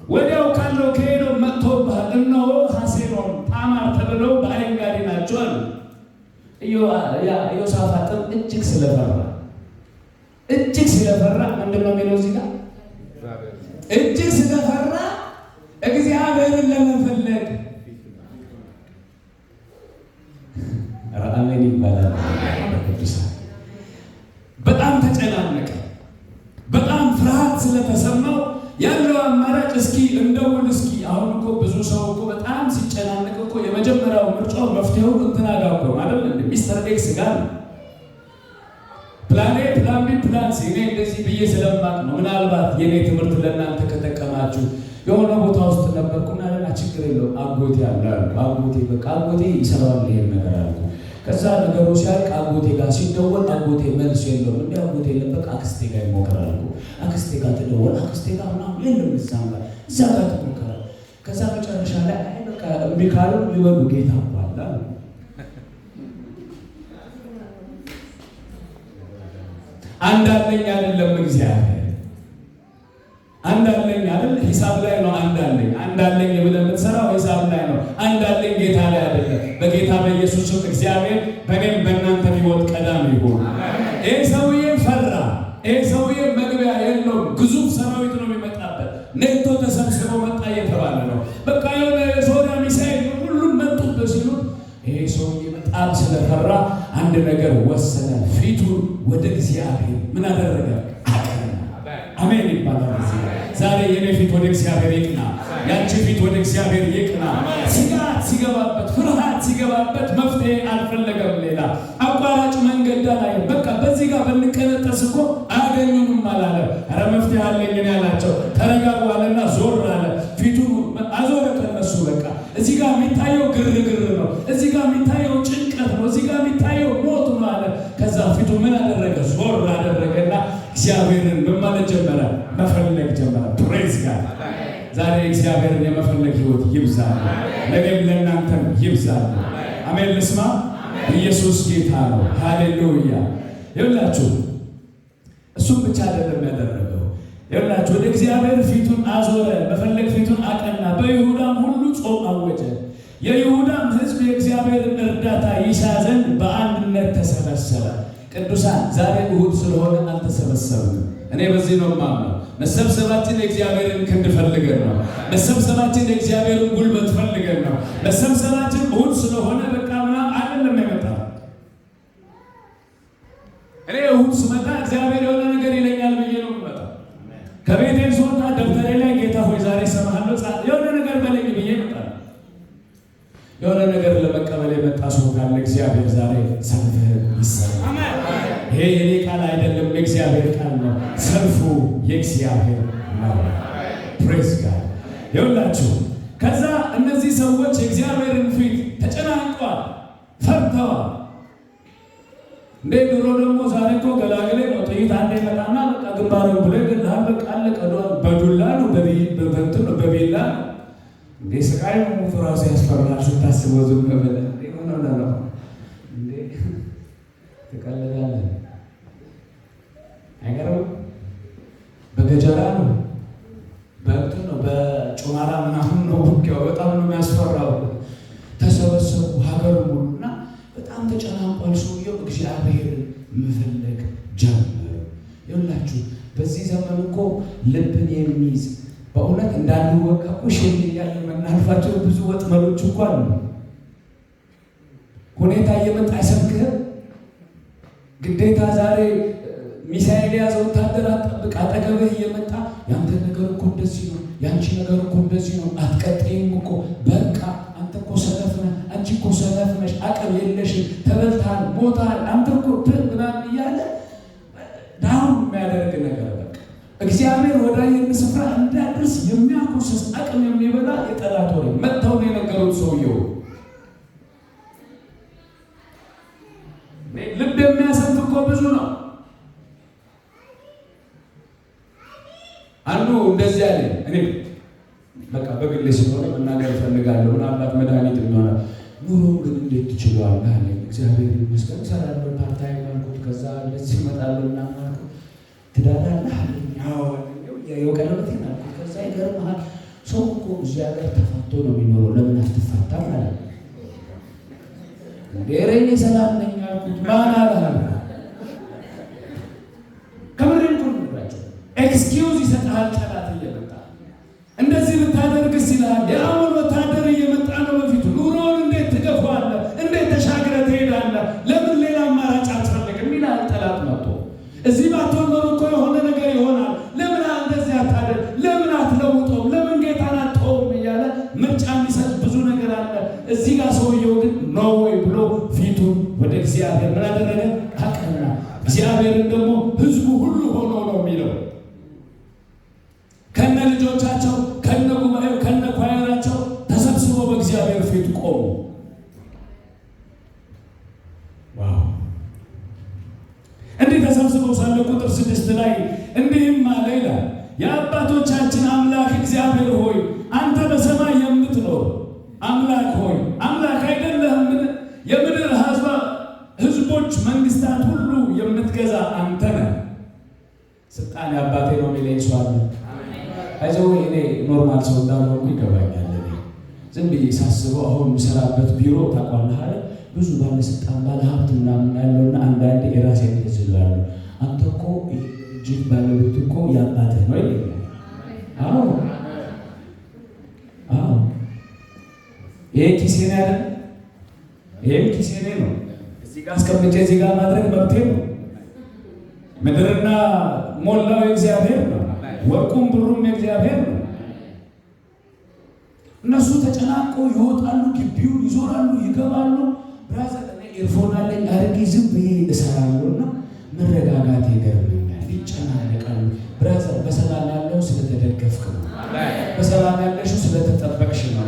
ወዲያው ካለው ከሄደው መጥቶ ባህር እነሆ ሐሴሮን ታማር ተብለው በአይንጋዲ ናቸው አሉ። ኢዮሳፍጥም እጅግ ስለፈራ ምንድነው የሚለው እዚህ ጋር እጅግ ስለፈራ እግዚአብሔርን ለመፈለግ አሜን ይባላል። በጣም ተጨናነቀ። በጣም ፍርሃት ስለተሰማው ያለው አማራጭ እስኪ እንደውን እስኪ አሁን እኮ ብዙ ሰው እኮ በጣም ሲጨናነቅ እኮ የመጀመሪያው ምርጫው መፍትሄው እንትና ጋር እኮ ማለት ነው ሚስተር ኤክስ ጋር ነው። ፕላን ኤ ፕላን ቢ ፕላን ሲ እኔ እንደዚህ ብዬ ስለማቅ ነው። ምናልባት የኔ ትምህርት ለእናንተ ከጠቀማችሁ የሆነ ቦታ ውስጥ ነበርኩና ለና ችግር የለውም አጎቴ አለ አጎቴ በቃ አጎቴ ይሰራዋል ይሄን ነገር አልኩ። ከዛ ነገሩ ሲያልቅ አጎቴ ጋር ሲደወል አጎቴ መልስ የለውም። እንደ አጎቴ ለበቃ አክስቴ ጋር ይሞክራል። አክስቴ ጋር ተደወል አክስቴ ጋር ምናምን የለም እዛ ጋር ትሞክራል። ከዛ መጨረሻ ላይ አይ በቃ እምቢ ካሉ ሊበሉ ጌታ አባላ አንዳለኝ አይደለም እግዚአብሔር አንዳለኝ አይደል ሂሳብ ላይ ነው። አንዳለኝ ብለህ የምትሰራው ሂሳብ ላይ ነው። አንዳለኝ ጌታ ላይ አይደለም። በጌታ በኢየሱስ ስም እግዚአብሔር በእኔም በእናንተ ሕይወት ቀዳሚ ይሁን። ይህ ሰውዬ ፈራ። ይህ ሰውዬ መግቢያ የለውም። ግዙፍ ሰራዊት ነው የሚመጣበት። ኔቶ ተሰብስበው መጣ እየተባለ ነው። በቃ የሆነ ሶዳ ሚሳኤል ሁሉም መጡበት ሲሉት ይሄ ሰውዬ በጣም ስለፈራ አንድ ነገር ወሰነ። ፊቱን ወደ እግዚአብሔር ምን አደረገ? አሜን ይባላል። ዛሬ የኔ ፊት ወደ እግዚአብሔር ይቅና፣ ያንቺ ፊት ወደ እግዚአብሔር ይቅና። ስጋት ሲገባበት፣ ፍርሃት ሲገባበት መፍትሄ አልፈለገም። ሌላ አቋራጭ መንገድ ላይ በቃ በዚህ ጋር ብንቀነጠስ እኮ አያገኙንም አላለ። ኧረ መፍትሄ አለኝ ያላቸው ተረጋጓልና ዞር አለ። ፊቱን አዞረ ከነሱ። በቃ እዚህ ጋር የሚታየው ግርግር ነው፣ እዚህ ጋር የሚታየው ጭንቀት ነው፣ እዚህ ጋር የሚታየው ሞት ነው አለ። ከዛ ፊቱ ምን አደረገ? ዞር አደረገና እግዚአብሔርን በማለት ጀመረ፣ መፈለግ ጀመረ። ፕሬዝ ጋር ዛሬ እግዚአብሔርን የመፈለግ ህይወት ይብዛል፣ ለኔም ለእናንተም ይብዛል። አሜን። ልስማ። ኢየሱስ ጌታ ነው። ሃሌሉያ። ይኸውላችሁ እሱም ብቻ አይደለም ያደረገው። ይኸውላችሁ ወደ እግዚአብሔር ፊቱን አዞረ፣ መፈለግ ፊቱን አቀና። በይሁዳም ሁሉ ጾም አወጀ። የይሁዳም ሕዝብ የእግዚአብሔርን እርዳታ ይሻ ዘንድ በአንድነት ተሰበሰበ። ቅዱሳን ዛሬ እሑድ ስለሆነ አልተሰበሰብንም። እኔ በዚህ ነው የማምነው። መሰብሰባችን የእግዚአብሔርን ክንድ ፈልገን ነው። መሰብሰባችን የእግዚአብሔርን ጉልበት ፈልገን ነው። መሰብሰባችን እሑድ ስለሆነ በቃ ምናምን አይደለም የመጣው። እኔ እሑድ ስመጣ እግዚአብሔር የሆነ ነገር ይለኛል ብዬ ነው የምመጣው። ከቤቴ ስወጣ ደብተሬ ላይ ጌታ ሆይ ዛሬ እሰማሃለሁ የሆነ ነገር በለኝ ብዬ እመጣለሁ። የሆነ ነገር ለመቀበል የመጣ ሰው ካለ እግዚአብሔር ዛሬ ሰልፍህን ይሰራል። ይሄ የኔ ቃል አይደለም፣ የእግዚአብሔር ቃል ነው። ሰልፉ የእግዚአብሔር ነው። ፕሬዝ ጋድ። ይኸውላችሁ ከዛ እነዚህ ሰዎች የእግዚአብሔርን ፊት ተጨናንቀዋል፣ ፈርተዋል። እንደ ድሮ ደግሞ ዛሬ እኮ ገላገሌ ነው። ጥይት አንዴ መጣና በቃ ግንባሩን ብሎ ይገድልሃል። በቃ አለቀ። በዱላ ነው በቢላ ነው። እንዴ ስቃይ ነው። ሞቱ ራሱ ያስፈራል ስታስበው። ዝም ብለህ ሆነ ነው እንዴ ትቀልዳለህ። አይገርምም? በገጀራ ነው በእንትን ነው በጮማራ ምናምን ነው ውጊያው። በጣም ነው የሚያስፈራው። ተሰበሰቡ ሀገር ሙሉና በጣም ተጨናንቋል ሰውየው። እግዚአብሔርን መፈለግ ጀመሩ። ይኸውላችሁ በዚህ ዘመን እኮ ልብን የሚይዝ በእውነት እንዳንወቃ እኮ ሽል እያለ የምናልፋቸው ብዙ ወጥመዶች እኮ አሉ። ሁኔታ እየመጣ አይሰብክህም። ግዴታ ዛሬ ሚሳኤል የያዘ ወታደር አጠብቅ። አጠገብህ እየመጣ ያንተ ነገር እኮ እንደዚህ ነው፣ ያንቺ ነገር እኮ እንደዚህ ነው፣ አትቀጥይም እኮ በቃ አንተ እኮ ሰነፍ ነህ፣ አንቺ እኮ ሰነፍ ነሽ፣ አቅም የለሽም፣ ተበልተሃል፣ ሞተሃል፣ አንተ እኮ ምናምን እያለ ዳውን የሚያደርግ ነገር በቃ እግዚአብሔር ወዳየን ስፍራ እንዳደርስ የሚያኮስስ አቅም የሚበላ የጠላት ወሬ መጥተው ነው የነገሩት ሰውየው። ልብ የሚያሰንፍ እኮ ብዙ ነው። አንዱ እንደዚህ ያለ እኔ በቃ በግሌ ስለሆነ መናገር እፈልጋለሁ። ምናልባት መድኃኒት የሚሆነ ኑሮ ግን እንዴት ትችላለህ አለኝ። እግዚአብሔር ይመስገን እሰራለሁ ፓርታይም አልኩት። ከዛ እንደዚህ እመጣለሁ እና አልኩት ትዳር አለህ አለኝ። አዎ የቀለበቴን አልኩት። ከዛ ይገርምሃል ሰው እኮ እዚህ ሀገር ተፋቶ ነው የሚኖረው ለምን አትፋታም አለ። እንዴሬኔ ሰላም ነኝ አልኩት። ማን አለህ ከምሬን እኮ ነው ኤክስኪውዝ ይሰጥሃል ጠላት እየመጣ እንደዚህ ብታደርግስ ይልሃል። የአሁን ወታደር እየመጣ ነው በፊቱ ኑሮውን እንዴት ትገፋዋለህ? እንዴት ተሻግረህ ትሄዳለህ? ለምን ሌላ አማራጭ አትፈልግም ይልሃል ጠላት መጥቶ። እዚህ ባትሆን ኖሮ እኮ የሆነ ነገር ይሆናል። ለምን እንደዚህ አታደርግ? ለምን አትለውጠውም? ለምን ጌታን አትተውም? እያለ ምርጫ የሚሰጥ ብዙ ነገር አለ። እዚህ ጋር ሰውየው ግን ኖ ወይ ብሎ ፊቱን ወደ እግዚአብሔር ምን አደረገ? አቀና። እግዚአብሔርን ደግሞ ህዝቡ ሁሉ ሆኖ ነው የሚለው ከነ ልጆቻቸው ከነ ጉባኤው ከነ ኳየራቸው ተሰብስበው በእግዚአብሔር ፊት ቆሙ። ዋው! እንዲህ ተሰብስበው ሳለ ቁጥር 6 ላይ እንዲህም አለ ይላል፣ የአባቶቻችን አምላክ እግዚአብሔር ሆይ አንተ በሰማይ የምትኖር አምላክ ሆይ አምላክ አይደለህምን? የምድር ህዝቦች መንግስታት ሁሉ የምትገዛ አንተ ነህ። ስልጣን የአባቴ ነው የሚለኝ ሰው አለ። አይዞህ እኔ ኖርማል ሰው እንዳልሆንኩ ይገባኛል። ዝም ብዬ ሳስበው አሁን የምሰራበት ቢሮ ታውቃለህ አይደል? ብዙ ባለስልጣን ባለሀብት ምናምን ያለውና አንዳንዴ የራሴ እንደዝላሉ አንተ እኮ እጅግ ባለቤት እኮ ያባትህ ነው ይለኛል። አዎ ይሄ ኪሴኔ አይደል? ይሄም ኪሴኔ ነው። እዚህ ጋር አስቀምጬ እዚህ ጋር ማድረግ መብቴ ነው። ምድርና ሞላው የእግዚአብሔር ነው። ወርቁም ብሩም የእግዚአብሔር ነው። እነሱ ተጨናቆ ይወጣሉ፣ ግቢውን ይዞራሉ፣ ይገባሉ። ብራዘር እኔ ኤርፎን አለኝ አድርጌ ዝም ብዬ እሰራለሁና መረጋጋት ይገርመኛል። ይጨናነቃሉ። ብራዘር በሰላም ያለው ስለተደገፍክ ነው። በሰላም ያለሽው ስለተጠበቅሽ ነው።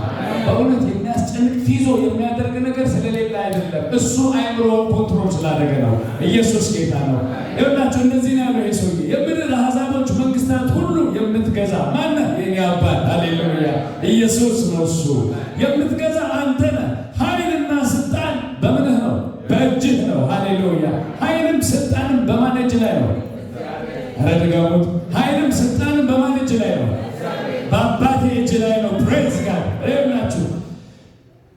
በእውነት የሚያስጨንቅ ፊዞ የሚያደርግ ነገር ስለሌለ አይደለም። እሱ አይምሮውን ኮንትሮል ስላደረገ ነው። ኢየሱስ ጌታ ነው። ይኸውላችሁ እንደዚህ ነው ያለው ሰውዬ፣ የምድር አሕዛቦች መንግስታት ሁሉ የምትገዛ ማነህ? የኔ አባት። ሃሌሉያ! ኢየሱስ ነው እሱ። የምትገዛ አንተ ነህ። ኃይልና ስልጣን በምንህ ነው? በእጅህ ነው። ሃሌሉያ! ኃይልም ስልጣንም በማን እጅ ላይ ነው? ኧረ ድገሙት። ኃይልም ስልጣንም በማን እጅ ላይ ነው? በአባቴ እጅ ላይ ነው። ፕሬዝ ጋድ። ይኸውላችሁ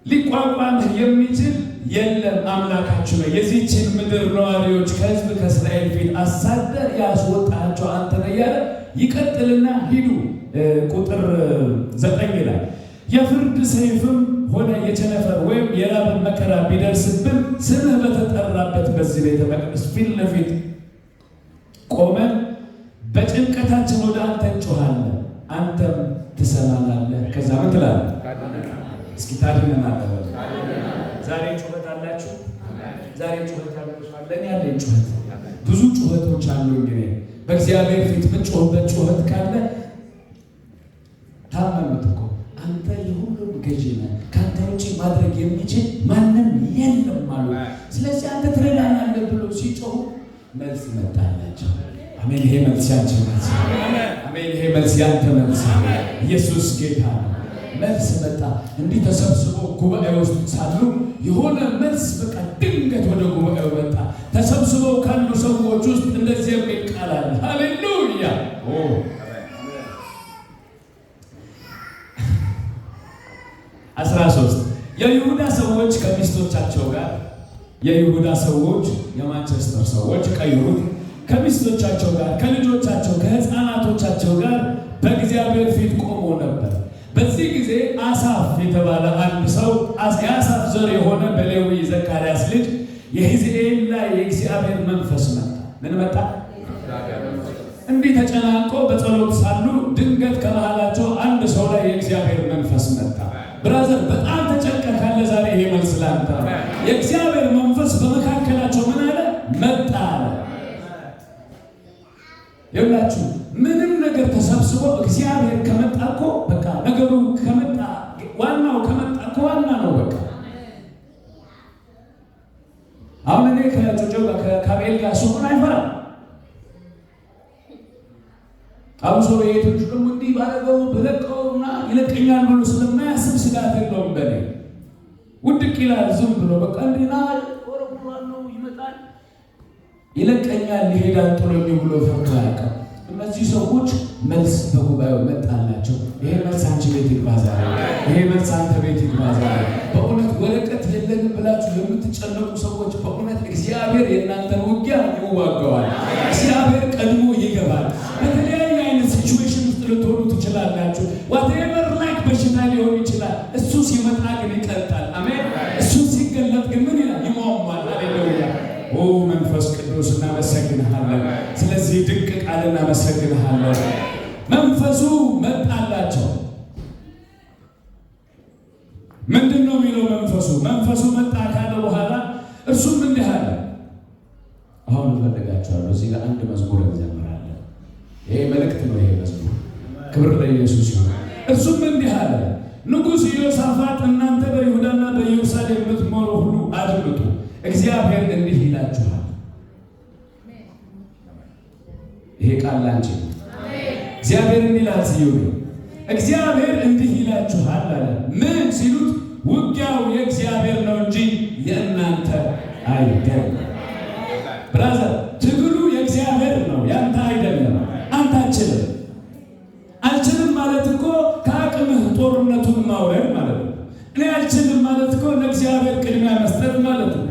ሊቋቋምህ የሚችል የለም አምላካችሁ ነው። የዚህችን ምድር ነዋሪዎች ከህዝብ ከእስራኤል ፊት አሳደር ያስወጣቸው አንተ ነህ እያለ ይቀጥልና ሂዱ ቁጥር 9 ላይ የፍርድ ሰይፍም ሆነ የቸነፈር ወይም የራብ መከራ ቢደርስብን ስምህ በተጠራበት በዚህ ቤተ መቅደስ ፊት ለፊት ቆመን በጭንቀታችን ወደ አንተ እንጮኻለን፣ አንተም ትሰማናለህ። ከዛ ምን ትላለህ? እስኪ ታድነናለህ። ዛሬ ጩኸት አላችሁ? ዛሬ ጩኸት አላችሁ? ለኔ ያለኝ ጩኸት ብዙ ጩኸቶች አሉ። እንግዲህ በእግዚአብሔር ፊት ምን ጩኸበት ጩኸት ካለ ታመኑት እኮ አንተ የሁሉም ገዢ ነህ፣ ከአንተ ውጭ ማድረግ የሚችል ማንም የለም አሉ። ስለዚህ አንተ ትረዳናለህ ብሎ ሲጮሁ መልስ መጣላቸው። አሜን። ይሄ መልስ ያንቺ መልስ። አሜን። ይሄ መልስ ያንተ መልስ። ኢየሱስ ጌታ ነው። መልስ መጣ። እንዲህ ተሰብስበው ጉባኤ ውስጥ ሳሉ የሆነ መልስ በቃ ድንገት ወደ ጉባኤው መጣ። ተሰብስበው ካሉ ሰዎች ውስጥ እንደዚህ የሚል ቃል አለ። ሃሌሉያ! 13 የይሁዳ ሰዎች ከሚስቶቻቸው ጋር የይሁዳ ሰዎች የማንቸስተር ሰዎች ቀይሩት ከሚስቶቻቸው ጋር ከልጆቻቸው ከሕፃናቶቻቸው ጋር በእግዚአብሔር ፊት ቆሞ ነበር። በዚህ ጊዜ አሳፍ የተባለ አንድ ሰው የአሳፍ ዘር የሆነ በሌዊ ዘካርያስ ልጅ የሕዝኤል ላይ የእግዚአብሔር መንፈስ መጣ። ምን መጣ? እንዲህ ተጨናንቆ በጸሎት ሳሉ ድንገት ከመሃላቸው አንድ ሰው ላይ የእግዚአብሔር መንፈስ መጣ። ብራዘር በጣም ተጨንቀህ ዛሬ ይሄ መልስ ላንተ። የእግዚአብሔር መንፈስ በመካከላቸው ምን አለ? መጣ አለ። ይኸውላችሁ ምንም ነገር ተሰብስቦ እግዚአብሔር ከመጣ እኮ በቃ ነገሩ ከመጣ ዋናው ከመጣ እኮ ዋና ነው። በቃ አሁን እኔ ከጆጆ ጋር ከካቤል ጋር ሱቁን አይፈራም። አሁን ሰው የቶች ደግሞ እንዲህ ባደረገው በለቀውና ይለቀኛል ብሎ ስለማያስብ ስጋት የለውም በኔ። ውድቅ ይላል ዝም ብሎ በቃ እንዲና ወረውራለሁ ይመጣል ይለቀኛል ይሄዳል ጥሎኝ ብሎ ፈርቶ አያውቅም። እነዚህ ሰዎች መልስ በጉባኤው መጣላቸው። ይሄ መልስ አንቺ ቤት ይግባ ዛሬ። ይሄ መልስ አንተ ቤት ይግባ ዛሬ። በእውነት ወረቀት የለንም ብላችሁ የምትጨነቁ ሰዎች በእውነት እግዚአብሔር የእናንተን ውጊያ ይዋጋዋል። እግዚአብሔር ቀድሞ ይገባል። በተለያየ አይነት ሲቹዌሽን ውስጥ ልትሆኑ ትችላላችሁ። ዋቴቨር ላይክ በሽታ ሊሆን ይችላል። እሱ ሲመጣ ግን ይቀጣል። አሜን። እሱ ሲገለጥ ግን ምን ይላል? ይሟሟል። ሃሌሉያ። ኦ መንፈስ ቅዱስ እናመሰግንሃለን። ስለዚህ ድንቅ ቃል እናመሰግንሃለን። መንፈሱ መጣላቸው። ምንድን ነው የሚለው? መንፈሱ መጣ ካለ በኋላ እርሱም እንዲህ አለ። አሁን እፈልጋቸዋለሁ እዚህ ጋር አንድ መዝሙር እንዘምራለን። ይሄ መልእክት ነው። ይሄ መዝሙር ክብር ለኢየሱስ ይሁን። እርሱም እንዲህ አለ፣ ንጉሥ ኢዮሳፋጥ እናንተ በይሁዳና በኢየሩሳሌም የምትኖሩ ሁሉ አድምጡ፣ እግዚአብሔር እንዲህ ይላችኋል። ይሄ ቃል ላንቺ ነው። እግዚአብሔር እንዲህ ይላል ሲዩ እግዚአብሔር እንዲህ ይላችኋል አለ። ምን ሲሉት? ውጊያው የእግዚአብሔር ነው እንጂ የእናንተ አይደለም። ብራዘር ትግሉ የእግዚአብሔር ነው፣ ያንተ አይደለም። አንተ አልችልም ማለት እኮ ከአቅምህ ጦርነቱን ማውረድ ማለት ነው። እኔ አልችልም ማለት እኮ ለእግዚአብሔር ቅድሚያ መስጠት ማለት ነው።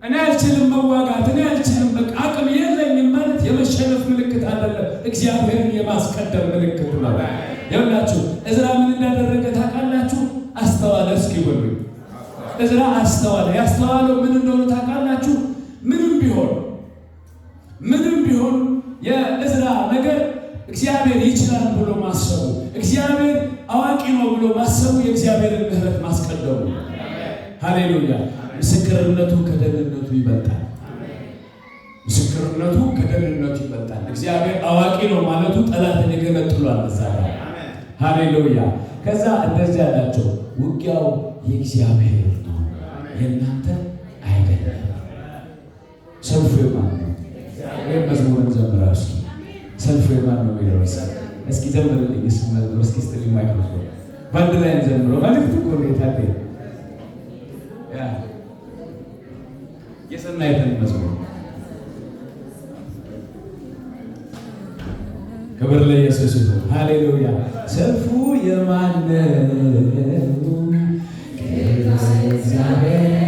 እኔ አልችልም መዋጋት፣ እኔ አልችልም በቃ አቅም የለኝም ማለት የመሸነፍ ምልክት አይደለም፣ እግዚአብሔርን የማስቀደም ምልክት ነው። ይኸውላችሁ እዝራ ምን እንዳደረገ ታውቃላችሁ? አስተዋለ። እስኪ በሉኝ፣ እዝራ አስተዋለ። ያስተዋለው ምን እንደሆነ ታውቃላችሁ? ምንም ቢሆን የእዝራ ነገር እግዚአብሔር ይችላል ብሎ ማሰቡ፣ እግዚአብሔር አዋቂ ነው ብሎ ማሰቡ የእግዚአብሔርን ምሕረት ማስቀደሙ። ሃሌሉያ። ምስክርነቱ ከደህንነቱ ይበልጣል። ምስክርነቱ ከደህንነቱ ይበልጣል። እግዚአብሔር አዋቂ ነው ማለቱ ጠላትን ይገነጥሏል። እዛ ጋር ሃሌሉያ። ከዛ እንደዚህ ያላቸው ውጊያው የእግዚአብሔር ነው የእናንተ አይደለም። ሰልፉ የማን ነው? ይህም መዝሙርን ዘምራ እስኪ ሰልፉ የማን ነው የሚለው እስኪ ዘምርልኝ። እሱ መዝሙር እስኪ ስትል ማይክሮፎን በአንድ ላይ ዘምሮ መልዕክቱ እኮ ነው የታገ የሰናይትን መዝሙር ክብር ለኢየሱስ ይሁን። ሃሌሉያ። ሰልፉ የማን ነው? እግዚአብሔር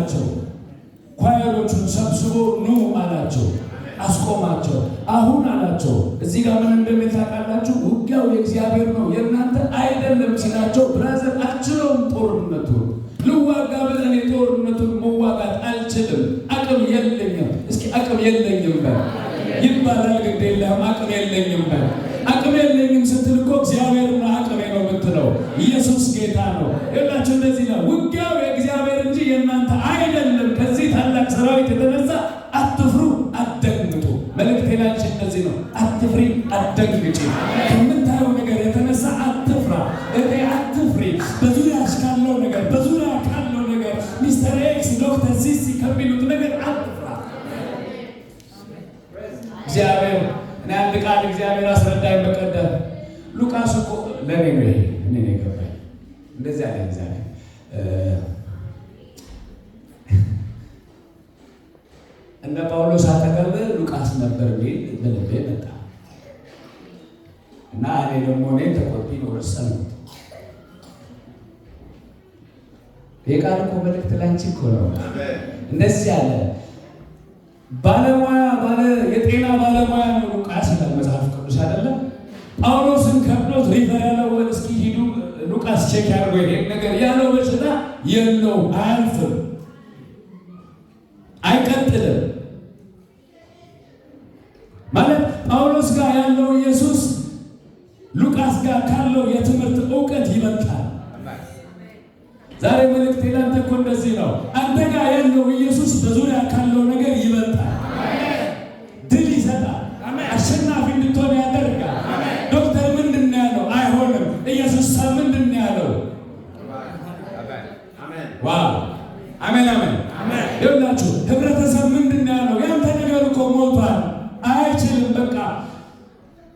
አላቸው። ኳየሮቹን ሰብስቦ ኑ አላቸው፣ አስቆማቸው። አሁን አላቸው እዚህ ጋር ምን እንደሚል ታውቃላችሁ? ውጊያው የእግዚአብሔር ነው የእናንተ አይደለም ሲላቸው፣ ብራዘር አልችለውም፣ ጦርነቱን ልዋጋ ብለን የጦርነቱን መዋጋት አልችልም፣ አቅም የለኝም። እስኪ አቅም የለኝም በል ይባላል። ግድ የለህም አቅም የለኝም በል። አቅም የለኝም ስትል እኮ እግዚአብሔርና አቅሜ ነው የምትለው። ኢየሱስ ጌታ ነው። ይላችሁ እንደዚህ ነው፣ ውጊያው የእግዚአብሔር እንጂ የእናንተ አይደለም። ከዚህ ታላቅ ሰራዊት የተነሳ አትፍሩ፣ አትደንግጡ። መልእክቴ ላንቺ እንደዚህ ነው፣ አትፍሪ፣ አትደንግጪ። ከምታየው ነገር የተነሳ አትፍራ፣ እኔ አትፍሪ። በዙሪያሽ ካለው ነገር፣ በዙሪያ ካለው ነገር ሚስተር ኤክስ ዶክተር ሲሲ ከሚሉት ነገር አትፍራ። እግዚአብሔር እኔ አንድ ቃል እግዚአብሔር አስረዳኝ በቀደም። ሉቃስ እኮ ለኔ ነው ይሄ እኔ ነው የገባኝ። እንደዚህ አለ እግዚአብሔር እንደ ጳውሎስ አጠገብ ሉቃስ ነበር ቢል በልቤ መጣ እና እኔ ደግሞ እኔን ተቆጥቼ ነው ረሳሁት። የቃል እኮ መልእክት ላንቺ እኮ ነው። እንደዚህ አለ ባለሙያ የጤና ባለሙያ ነው ሉቃስ ይላል መጽሐፍ ቅዱስ አይደለም። ጳውሎስን ከብዶት ሪፈር ያለው እስኪ ሂዱ ሉቃስ ቼክ ያድርጉ ይሄን ነገር ያለው በሽታ የለው አያልፍም፣ አይቀጥልም ማለት ጳውሎስ ጋር ያለው ኢየሱስ ሉቃስ ጋር ካለው የትምህርት ዕውቀት ይበልጣል። ዛሬ መልእክቴ ላንተ እኮ እንደዚህ ነው። አንተ ጋር ያለው ኢየሱስ በዙሪያ ካለው ነገር ይበልጣል፣ ድል ይሰጣል፣ አሸናፊ እንድትሆን ያደርጋል። ዶክተር ምንድን ነው ያለው? አይሆንም። ኢየሱስ ምንድን ነው ያለው? ዋው አሜን አሜን። ይኸውላችሁ ህብረተሰብ ምንድን ነው ያለው? ያንተ ነገር እኮ ሞቷል፣ አይችልም። በቃ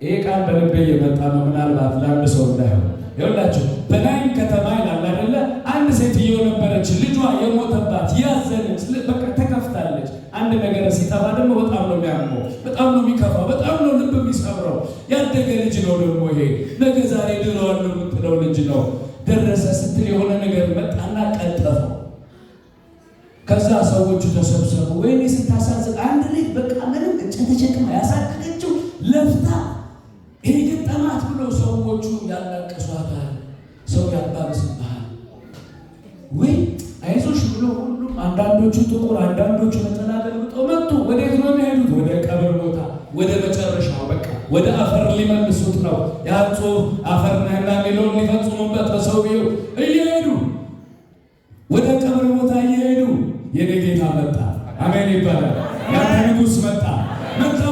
ይሄ ቃል በልቤ እየመጣ ነው። ምናልባት ለአንድ ሰው እንዳይሆን ይኸውላችሁ በናይን ከተማ ይላል አይደለ? አንድ ሴትዮ ነበረች፣ ልጇ የሞተባት ያዘነች፣ በቃ ተከፍታለች። አንድ ነገር ሲጠፋ ደግሞ በጣም ነው የሚያመው፣ በጣም ነው የሚከፋው፣ በጣም ነው ልብ የሚሰብረው። ያደገ ልጅ ነው ደግሞ ይሄ ነገ ዛሬ ድረዋለሁ የምትለው ልጅ ነው። ደረሰ ስትል የሆነ ነገር መጣና ቀጠፈው። ከዛ ሰዎቹ ተሰብሰቡ። ወይኔ ስታሳዝን፣ አንድ ልጅ በቃ ምንም እንጨት ተሸክማ ያሳደገችው ለፍታ ይሄ ገጠማት ብሎ ሰዎቹ ያላቀሷታል። ሰው ያባብስብሃል ወይ አይዞሽ ብሎ ሁሉም፣ አንዳንዶቹ ጥቁር፣ አንዳንዶቹ ነጠላ ገልብጠው መጡ። ወዴት ነው የሚሄዱት? ወደ ቀብር ቦታ፣ ወደ መጨረሻው በቃ ወደ አፈር ሊመልሱት ነው። ያን ጽሑፍ አፈር ነህና የሚለውን ሊፈጽሙበት በሰውየው እየሄዱ ወደ ቀብር ቦታ እየሄዱ የኔ ጌታ መጣ። አሜን ይባላል። ያንተ ንጉሥ መጣ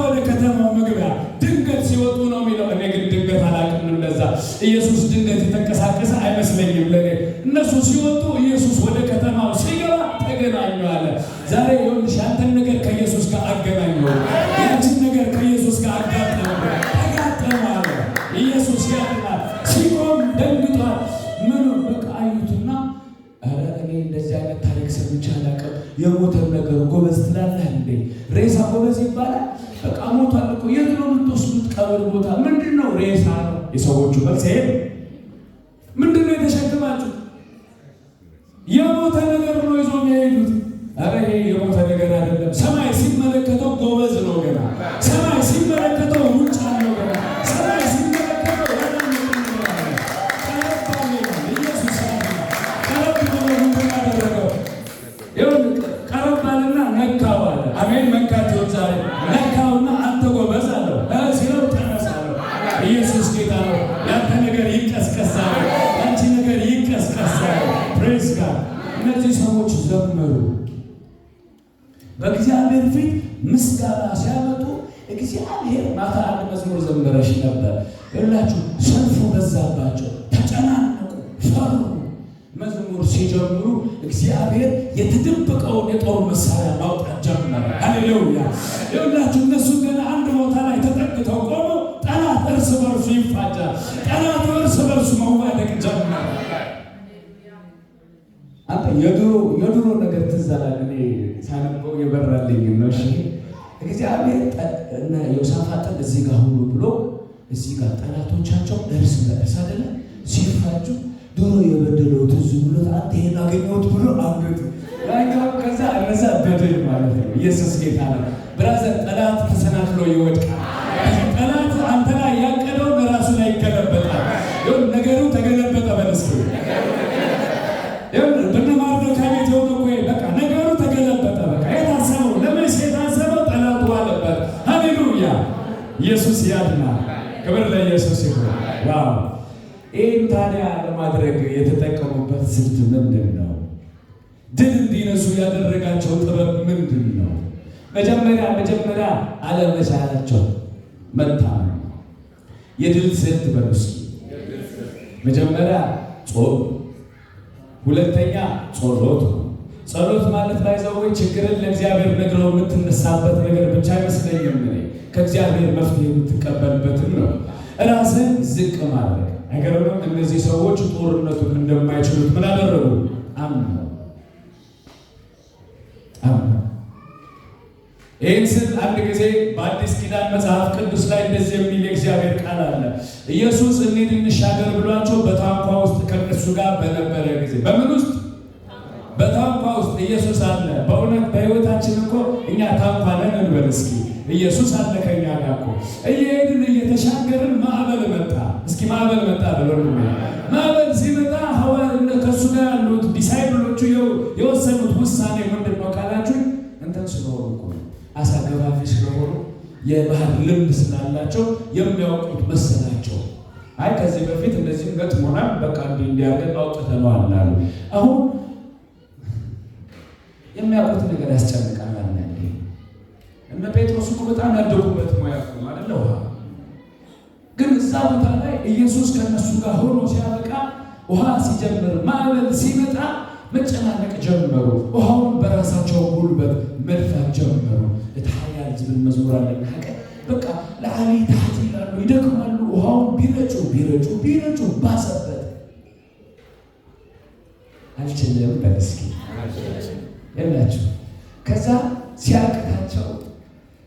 ወደ ከተማው መግቢያ። ድንገት ሲወጡ ነው የሚለው። እኔ ግን ድንገት አላውቅም። እንደዛ ኢየሱስ ድንገት የተንቀሳቀሰ አይመስለኝም ለኔ። እነሱ ሲወጡ ኢየሱስ ወደ ከተማው ሲገባ ተገናኙ አለ። ዛሬ ይኸውልሽ ያንተን ነገር ከኢየሱስ ጋር አገናኘው፣ ያንቺን ነገር ከኢየሱስ ጋር ተጋጠመ አለ። ኢየሱስ ያድናል። ሲቆም ደንግጧል። ምን በቃ አዩትና ኧረ እኔ እንደዚህ አይነት ታሪክ ሰምቼ አላውቅም። የሞተን ነገር ጎበዝ ትላለህ እንዴ? ሬሳ ጎበዝ ይባላል? በቃ ሞቷል እኮ። የት ነው የምትወስዱት? ቀብር ቦታ። ምንድን ነው? ሬሳ ነው። የሰዎቹ መልስ ይሄ ምንድን ነው የተሸክማችሁ? የሞተ ነገር ነው ይዞ የሚሄዱት። ኧረ ይሄ የሞተ ነገር አይደለም። ሰማይ ሲመለከተው ጎበዝ ነው ገና። ሰማይ ሲመለከተው ሩጫ ነው ገና። ሰማይ ሲመለከተው ቀረብ ባልና ነካው አለ። አሜን። መንካት ይሁን ዛሬ። ነካውና አንተ ጎበዝ አለው ሲለው ተነሳለሁ። ኢየሱስ ጌታ ነው። ያንተ ነገር ይቀስቀሳል፣ ያንቺ ነገር ይቀስቀሳል። ፕሬዝ ጋድ። እነዚህ ሰዎች ዘመሩ፣ በእግዚአብሔር ፊት ምስጋና ሲያመጡ እግዚአብሔር ማታ አንድ መዝሙር ዘምረሽ ነበር ይላችሁ። ሰልፉ በዛባቸው፣ ተጨናነቁ፣ ፈሩ። መዝሙር ሲጀምሩ እግዚአብሔር የተደበቀውን የጦር መሳሪያ ማውጣት ጀመረ። ሃሌሉያ! ይኸውላችሁ እነሱ ገና አንድ ቦታ ላይ ተጠግተው ቆመው ጠላት እርስ በርሱ ይፋጃል። ጠላት እርስ በርሱ መዋደቅ ጀመረ። አንተ የድሮ ነገር ትዝ አላለኝ። እኔ ሳነበው የበራልኝ ነው። እሺ እግዚአብሔር እና ዮሳፋጥን እዚህ ጋር ሁሉ ብሎ እዚህ ጋር ጠላቶቻቸው እርስ በእርስ አይደለ ሲፋጁ ድሮ የበደለው ትዝ ብሎት አንተ ይሄን አገኘሁት ብሎ አንገቱ ማለት ነው። ኢየሱስ ጌታ ነው። ብራዘር ጠላት ተሰናክሎ ይወድቃል። ጠላት አንተ ላይ ያቀደውን ራሱ ላይ ይገለበጣል። ይሁን ነገሩ ተገለበጠ በለስኩ ይሁን በነማርዶ ከቤት የሆነ ቆይ በቃ ነገሩ ተገለበጠ። በቃ የታሰበው ለምን የታሰበው ጠላቱ አለበት። ሃሌሉያ! ኢየሱስ ያድናል። ክብር ለኢየሱስ ይሁን። ዋው! ይህን ታዲያ ለማድረግ የተጠቀሙበት ስልት ምንድን ነው? ድል እንዲነሱ ያደረጋቸው ጥበብ ምንድን ነው? መጀመሪያ አለመቻላቸው መታመን። የድል ስልት በሉስ መጀመሪያ ጾም፣ ሁለተኛ ጸሎት። ጸሎት ማለት ባይዘው ችግርን ለእግዚአብሔር ነግረው የምትነሳበት ነገር ብቻ አይመስለኝም። ከእግዚአብሔር መፍትሄ የምትቀበልበትም ነው። ራስን ዝቅ ማድረግ አይገርምም? እነዚህ ሰዎች ጦርነቱን እንደማይችሉት ምን አደረጉ? አምነው። ይህን ስል አንድ ጊዜ በአዲስ ኪዳን መጽሐፍ ቅዱስ ላይ እንደዚህ የሚል የእግዚአብሔር ቃል አለ። ኢየሱስ እንሂድ እንሻገር ብሏቸው በታንኳ ውስጥ ከእነሱ ጋር በነበረ ጊዜ በምን ውስጥ? በታንኳ ውስጥ ኢየሱስ አለ። በእውነት በሕይወታችን እኮ እኛ ታንኳ ነን እንበል እስኪ። ኢየሱስ አለ ከኛ ጋር እኮ እየሄድን እየተሻገርን ማዕበል መጣ። እስኪ ማዕበል መጣ ብሎ ማዕበል ሲመጣ ከእሱ ጋር ያሉት ዲሳይፕሎቹ የወሰኑት ውሳኔ ምንድን ነው ካላችሁ እንትን ስለሆኑ እኮ አሳ ገባፊ ስለሆኑ የባህር ልምድ ስላላቸው የሚያውቁት መሰላቸው። አይ ከዚህ በፊት እንደዚህም ገጥሞናል፣ በቃ እንዲያገን አውጥተነዋል አሉ። አሁን የሚያውቁት ነገር ያስጨንቃል። እነ ጴጥሮስ እኮ በጣም ያደጉበት ሙያ ማለት ነው። ግን እዛ ቦታ ላይ ኢየሱስ ከነሱ ጋር ሆኖ ሲያበቃ ውሃ ሲጀምር ማዕበል ሲመጣ መጨናነቅ ጀመሩ። ውሃውን በራሳቸው ጉልበት መድፋት ጀመሩ። ለታያል ዝብል መዝሙር አለና በቃ ለአሊ ታህት ይላሉ፣ ይደክማሉ። ውሃውን ቢረጩ ባሰበት። አልችልም በልስኪ የላችሁ። ከዛ ሲያቅታቸው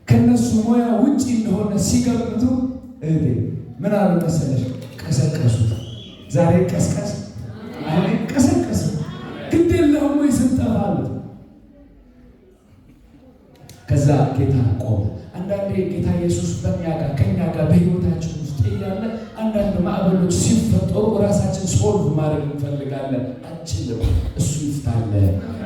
ከነሱ ሙያ ውጪ እንደሆነ ሲገምቱ ምን አሉ መሰለሽ? ቀሰቀሱት። ዛሬ ቀስቀስ አሁን ቀሰቀሱ። ግድ የለውም ወይ ስንጠፋሉ። ከዛ ጌታ ቆመ። አንዳንዴ ጌታ ኢየሱስ ከኛ ጋር በሕይወታችን ውስጥ እያለ አንዳንድ ማዕበሎች ሲፈጠሩ ራሳችን ሶልቭ ማድረግ እንፈልጋለን። አንችልም። እሱ ይፍታል።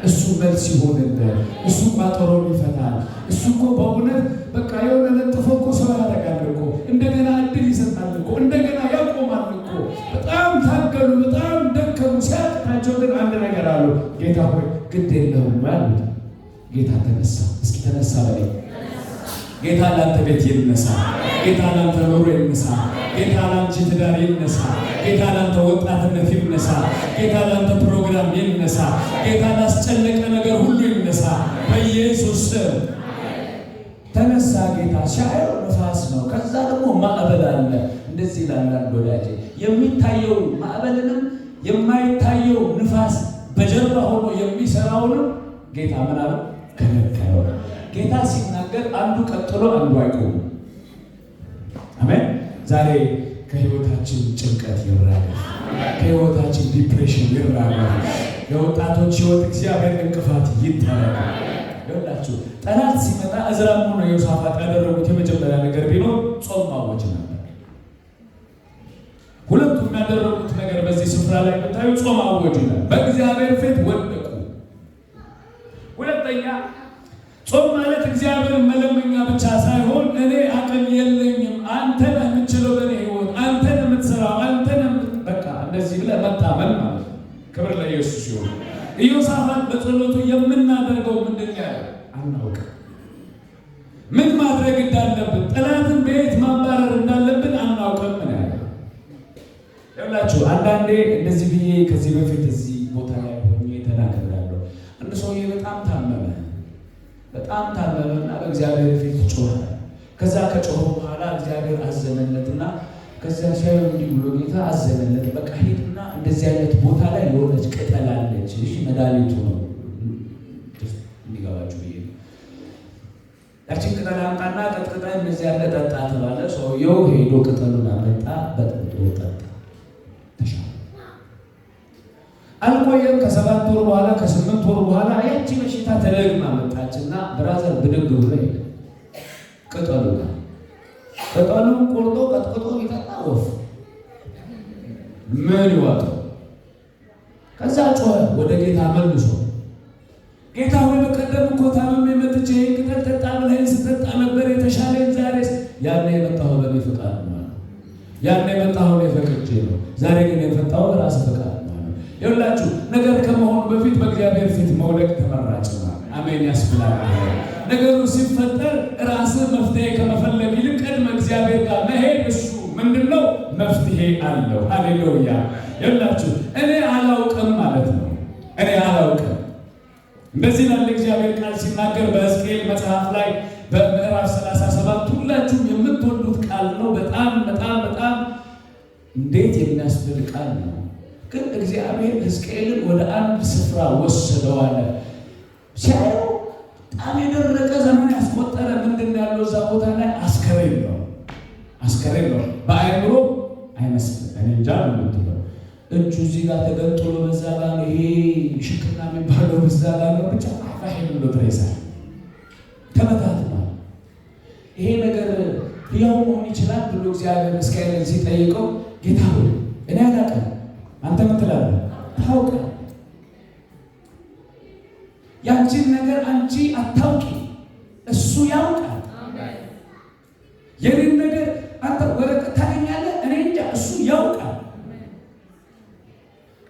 እሱ መልስ ይሆንልን። እሱ ቋጠሮን ይፈታል። እሱ እኮ በእውነት በቃ የሆነ ለጥፎ እኮ ሰው ያደርጋል እኮ እንደገና እድል ይሰጣል እኮ እንደገና ያቆማል እኮ። በጣም ታገሉ፣ በጣም ደከሙ። ሲያቅታቸው ግን አንድ ነገር አሉ። ጌታ ሆይ ግድ የለውም አሉት። ጌታ ተነሳ። እስኪ ተነሳ በላይ ጌታ ላንተ ቤት ይነሳ። ጌታ ላንተ ኑሮ ይነሳ። ጌታ ላንቺ ትዳር ይነሳ። ጌታ ላንተ ወጣትነት ይነሳ። ጌታ ላንተ ፕሮግራም ይነሳ። ጌታ ላስጨነቀ ነገር ሁሉ ይነሳ በኢየሱስ ስም። ተነሳ ጌታ። ሲያየው ንፋስ ነው። ከዛ ደግሞ ማዕበል አለ። እንደዚህ ላንዳንድ ወዳጄ የሚታየው ማዕበልንም የማይታየው ንፋስ በጀርባ ሆኖ የሚሰራውንም ጌታ ምናምን ከለከለው። ጌታ ሲናገር አንዱ ቀጥሎ አንዱ አይቆም። አሜን። ዛሬ ከህይወታችን ጭንቀት ይራገፍ፣ ከህይወታችን ዲፕሬሽን ይራገፍ፣ የወጣቶች ህይወት እግዚአብሔር እንቅፋት ይጠረግ። ይኸውላችሁ ጠላት ሲመጣ እዝራም ሆነ ዮሳፋጥ ያደረጉት የመጀመሪያ ነገር ቢኖር ጾም ማወጅ ነበር። ሁለቱም ያደረጉት ነገር በዚህ ስፍራ ላይ ብታዩ ጾም አወጁ ነው። በእግዚአብሔር ፊት ወደቁ። ሁለተኛ ጾም ማለት እግዚአብሔርን መለመኛ ብቻ ሳይሆን እኔ አቅም የለኝም፣ አንተ ነህ የምትችለው በእኔ ህይወት፣ አንተ ነህ የምትሰራው፣ አንተ ነህ በቃ እንደዚህ ብለህ መታመን ማለት ነው። ክብር ለኢየሱስ ይሁን። ኢዮሳፋጥ በጸሎቱ የምናደርገው ምንድን ያለው አናውቅም። ምን ማድረግ እንዳለብን፣ ጠላትን በየት ማባረር እንዳለብን አናውቅም። ምን ያለው ይኸውላችሁ አንዳንዴ እንደዚህ ብዬ ከዚህ በፊት እዚህ ቦታ ላይ ሆኜ ተናግሬያለሁ። አንድ ሰውዬ በጣም ታመመና በእግዚአብሔር ፊት ጮኸ። ከዛ ከጮኸ በኋላ እግዚአብሔር አዘነለትና ከዛ ሲያየው እንዲህ ብሎ ጌታ አዘነለት። በቃ ሄድና እንደዚህ አይነት ቦታ ላይ የሆነች ቅጠል አለች። እሺ መድኃኒቱ ነው እንዲገባችሁ ብዬ ነው። ያችን ቅጠል አምጣና ቀጥቅጣ እንደዚህ ያለ ጠጣ ተባለ። ሰውየው ሄዶ ቅጠሉን አመጣ፣ በጥብጦ ጠጣ። አልቆየም። ከ7 ወር በኋላ ከ8 ወር በኋላ ያቺ በሽታ ተደግማ መጣችና ብድግ ብሎ ቅጠሉን ቆርጦ ቀጥቅጦ ይጠጣ ወፍ ምን ይዋጠው? ከዛ ጮኸ ወደ ጌታ መልሶ፣ ጌታ ሆይ በቀደም እኮ ታምሜ መጥቼ ይህን ቅጠል ጠጣ ብለኸኝ ስጠጣ ነበር የተሻለኝ። ዛሬስ ያኔ የመጣኸው በእኔ ፈቃድ ነው። ያኔ የመጣኸው እኔ ፈቅጄ ነው። ዛሬ ግን የፈታኸው በራስህ ፈቃድ ነው። ይኸውላችሁ ነገር ከመሆኑ በፊት በእግዚአብሔር ፊት መውደቅ ተመራጭ ነው። አሜን ያስብላል። ነገሩ ሲፈጠር ራስህ መፍትሄ ከመፈለግ ይልቅ ቀድመ እግዚአብሔር ጋር መሄድ እሱ ምንድነው መፍትሄ አለው። ሃሌሉያ። ይኸውላችሁ እኔ አላውቅም ማለት ነው። እኔ አላውቅም እንደዚህ ላለ እግዚአብሔር ቃል ሲናገር በሕዝቅኤል መጽሐፍ ላይ በምዕራፍ 37 ሁላችሁም የምትወዱት ቃል ነው። በጣም በጣም በጣም እንዴት የሚያስብል ቃል ነው። ግን እግዚአብሔር ሕዝቅኤልን ወደ አንድ ስፍራ ወሰደው አለ። ሲያየው በጣም የደረቀ ዘመን ያስቆጠረ ምንድን ያለው እዛ ቦታ ላይ አስከሬን ነው። አስከሬን ነው። በአእምሮ አይመስልም። እኔ እንጃ ነው የምትለው። እጁ እዚህ ጋር ተገንጥሎ በዛ ጋር ነው። ይሄ ሽክና የሚባለው በዛ ጋር ነው። ብቻ አፋሄድ ብሎ ትሬሳል ተበታትኗል። ይሄ ነገር ሕያው መሆን ይችላል ብሎ እግዚአብሔር ሕዝቅኤልን ሲጠይቀው ጌታ ሆይ እኔ አላውቅም፣ አንተ ምን ትላለህ? ታውቃለህ። ያንቺን ነገር አንቺ አታውቂ፣ እሱ ያውቃል። የኔን ነገር አንተ ወረቀት ታገኛለህ፣ እኔ እንጃ፣ እሱ ያውቃል።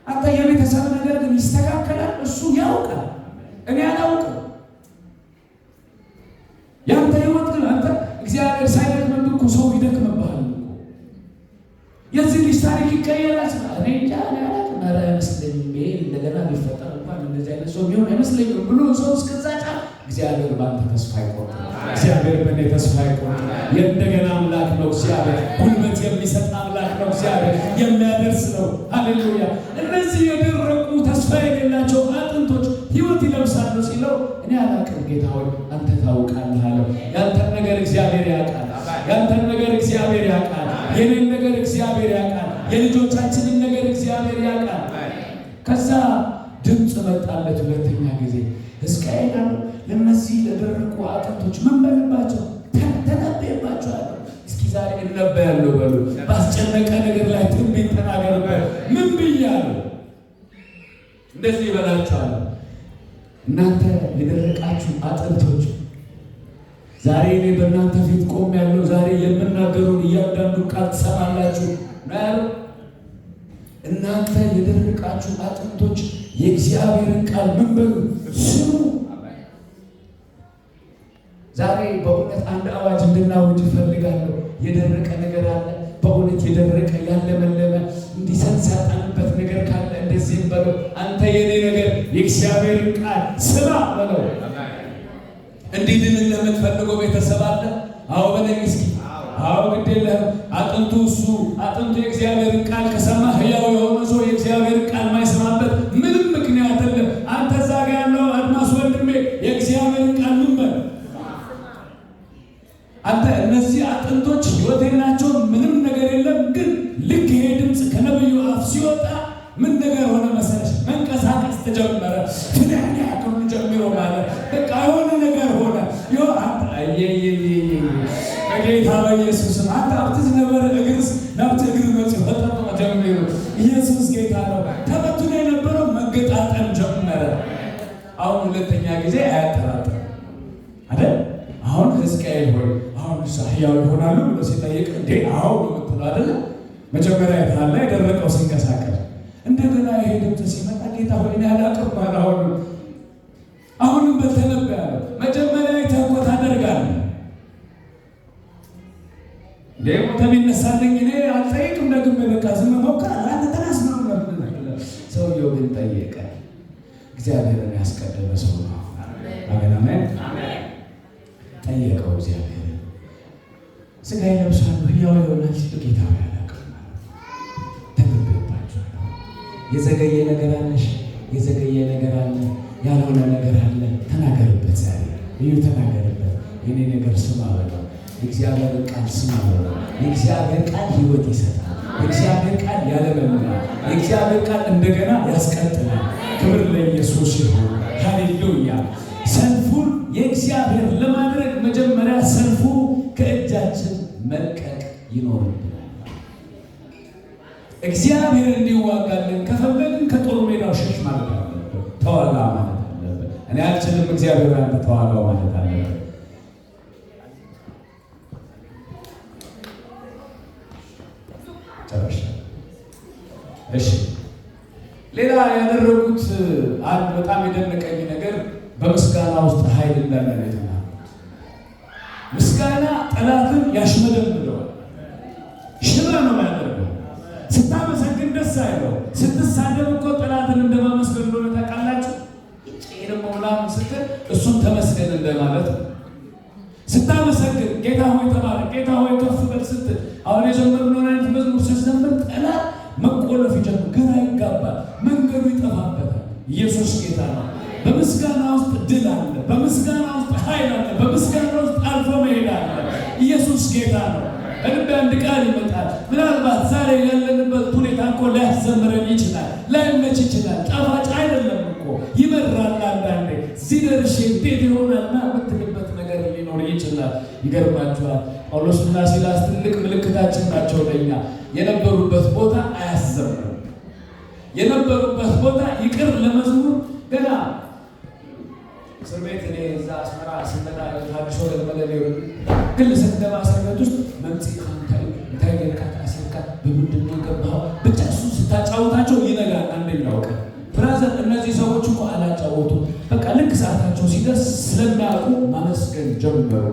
አንተ የቤተሰብ ነገር ግን ይስተካከላል፣ እሱ ያውቃል፣ እኔ አላውቅም። ያንተ ህይወት ግን አንተ እግዚአብሔር ሳይደክምብህ እኮ ሰው ይደክምብሃል እኮ። የዚህ ልጅ ታሪክ ይቀየራል። እኔ እንጃ፣ እኔ አላውቅም፣ ኧረ አይመስለኝም፣ ይሄ እንደገና ቢፈጠር እንኳን እንደዚህ አይነት ሰው ቢሆን አይመስለኝም ብሎ ሰው እስከዛ ጫፍ እግዚአብሔር በአንተ ተስፋ አይቆርጥም። እግዚአብሔር በእኔ ተስፋ አይቆርጥም። የእንደገና አምላክ ነው እግዚአብሔር። ጉልበት የሚሰጥ አምላክ ነው እግዚአብሔር። የሚያደርስ ነው። ሃሌሉያ። እነዚህ የደረቁ ተስፋ የሌላቸው አጥንቶች ህይወት ይለብሳሉ ሲለው እኔ አላውቅም ጌታ ሆይ አንተ ታውቃለህ አለው። ያንተን ነገር እግዚአብሔር ያውቃል። ያንተን ነገር እግዚአብሔር ያውቃል። የኔን ነገር እግዚአብሔር ያውቃል። የልጆቻችንን ነገር እግዚአብሔር ያውቃል። ከዛ ድምፅ መጣለት ሁለተኛ ጊዜ። ሕዝቅኤል አለ ለነዚህ ለደረቁ አጥንቶች ምን በልባቸው? ተነበየባቸው አለ። እስኪ ዛሬ እነበያለሁ በሉ። ባስጨነቀ ነገር ላይ ትንቢት ተናገር በሉ። ምን ብያለሁ? እንደዚህ ይበላችኋል። እናንተ የደረቃችሁ አጥንቶች ዛሬ እኔ በእናንተ ፊት ቆም ያለው ዛሬ የምናገሩን እያንዳንዱ ቃል ትሰማላችሁ ነው። እናንተ የደረቃችሁ አጥንቶች የእግዚአብሔርን ቃል ምን በሉ? ስሙ። ዛሬ በእውነት አንድ አዋጅ እንድናውጅ እፈልጋለሁ። የደረቀ ነገር አለ። በእውነት የደረቀ ያለመለመ እንዲሰንስ ያጣንበት ነገር ካለ እንደዚህ በለው። አንተ የኔ ነገር የእግዚአብሔርን ቃል ስማ በለው። እንዲድን ለምትፈልገው ቤተሰብ አለ? አዎ በለኝ እስኪ። አዎ ግድ የለህም። አጥንቱ እሱ አጥንቱ የእግዚአብሔርን ቃል ከሰማ ሕያው የሆነ ሰው የእግዚአብሔርን ቃል ማይሰማበት ምንም ምክንያት የለም። አንተ እዛ ጋ ያለው አድማስ ወንድሜ የእግዚአብሔርን ቃል ምን በል አንተ። እነዚህ አጥንቶች ሕይወት የላቸውም፣ ምንም ነገር የለም። ግን ልክ ይሄ ድምፅ ከነብዩ አፍ ሲወጣ ምን ነገር ሆነ መሰለሽ? መንቀሳቀስ ተጀመረ። ፍዳኛ ያቀሙ ጀምሮ ማለት በቃ የሆነ ነገር ሆነ። በጌታ በኢየሱስ አንተ አብትዝ ነበር እግርስ ናብት እግር መጽ ፈጠጠ ጀምሮ ኢየሱስ ጌታ ነው። ተበትኖ የነበረው መገጣጠም ጀመረ። አሁን ሁለተኛ ጊዜ አያጠራጥም አይደል? አሁን ሕዝቅኤል ሆይ አሁን ሕያው ይሆናሉ ብሎ ሲጠይቅ እንዴ አዎ ነው የምትለው አይደል? መጀመሪያ ታላ የደረቀው ሲንቀሳቀስ እንደገና ይሄ ድምፅ ሲመጣ ጌታ ሆይ እኔ አላውቅም አለ። አሁንም በተነበየ መጀመሪያ የተኮ ታደርጋለህ ደሞ ተሚነሳለኝ እኔ አልጠይቅም ደግሜ በቃ ዝም ሞክራ አንተ ተናስ ነው ነበር። ሰውየው ግን ጠየቀ። እግዚአብሔርን ያስቀደመ ሰው ነው። አሜን አሜን አሜን። ጠየቀው እግዚአብሔር ስጋ ይለብሳሉ ሕያው ይሆናል ሲል ጌታ ያላቀም ተነበየባቸው። የዘገየ ነገር አለሽ፣ የዘገየ ነገር አለ፣ ያልሆነ ነገር አለ። ተናገርበት ዛሬ እዩ፣ ተናገርበት። የኔ ነገር ስማ በለው። የእግዚአብሔር ቃል ስማ በለው። የእግዚአብሔር ቃል ሕይወት ይሰጣል። የእግዚአብሔር ቃል ያለመልማል። የእግዚአብሔር ቃል እንደገና ያስቀጥላል። ክብር ለኢየሱስ ይሁን። ሃሌሉያ። ሰልፉን የእግዚአብሔር መልቀቅ ይኖርብናል። እግዚአብሔር እንዲዋጋልን ከፈለግን ከጦር ሜዳው ሸሽ ማለት አለብን። ተዋጋ ማለት አለብን። እኔ አልችልም፣ እግዚአብሔር አንተ ተዋጋው ማለት አለብን። ጨረሻ። እሺ፣ ሌላ ያደረጉት አንድ በጣም የደነቀኝ ነገር በምስጋና ውስጥ ኃይል እንዳለ ነው የተናገሩት። ምስጋና ጠላትን ያሽመደምደዋል። ሽባ ነው ያደርገው። ስታመሰግን ደስ አይለው። ስትሳደብ እኮ ጠላትን እንደማመስገን እንደሆነ ታውቃላችሁ። ጭንም ምናምን ስትል እሱን ተመስገን እንደማለት ነው። ስታመሰግን ጌታ ሆይ ተባረክ፣ ጌታ ሆይ ከፍ በል ስትል አሁን የዘመርነውን አይነት መዝሙር ስትዘምር ጠላት መቆለፍ ይጀምር፣ ግራ ይጋባል፣ መንገዱ ይጠፋበታል። ኢየሱስ ጌታ ነው። በምስጋና ውስጥ ድል አለ። በምስጋና ውስጥ ኃይል አለ። በምስጋና ውስጥ አልፎ መሄድ አለ። ኢየሱስ ጌታ ነው። እንደ አንድ ቃል ይመጣል። ምናልባት ዛሬ ያለንበት ሁኔታ እኮ ሊያዘምረን ይችላል፣ ላይመች ይችላል። ጣፋጭ አይደለም እኮ ይመራል። አንዳንዴ እዚህ ደርሼ እንዴት ይሆናልና የምትልበት ነገር ሊኖር ይችላል። ይገርማችኋል። ጳውሎስና ሲላስ ትልቅ ምልክታችን ናቸው ለእኛ። የነበሩበት ቦታ አያዘምርም። የነበሩበት ቦታ ይቅር ለመዝሙር ገና እስር ቤት እኔ እዛ አስመራ ስመጣ ታድሶ ለመለሌ ግል ስትገባ እስር ቤት ውስጥ መምጽእ እንታይ ገርካት አስርካ በምንድን ነው የገባኸው? ብቻ እሱ ስታጫወታቸው ይነጋል። አንደኛው ቀን ብራዘር እነዚህ ሰዎች እኮ አላጫወቱ። በቃ ልክ ሰዓታቸው ሲደርስ ስለሚያውቁ ማመስገን ጀመሩ።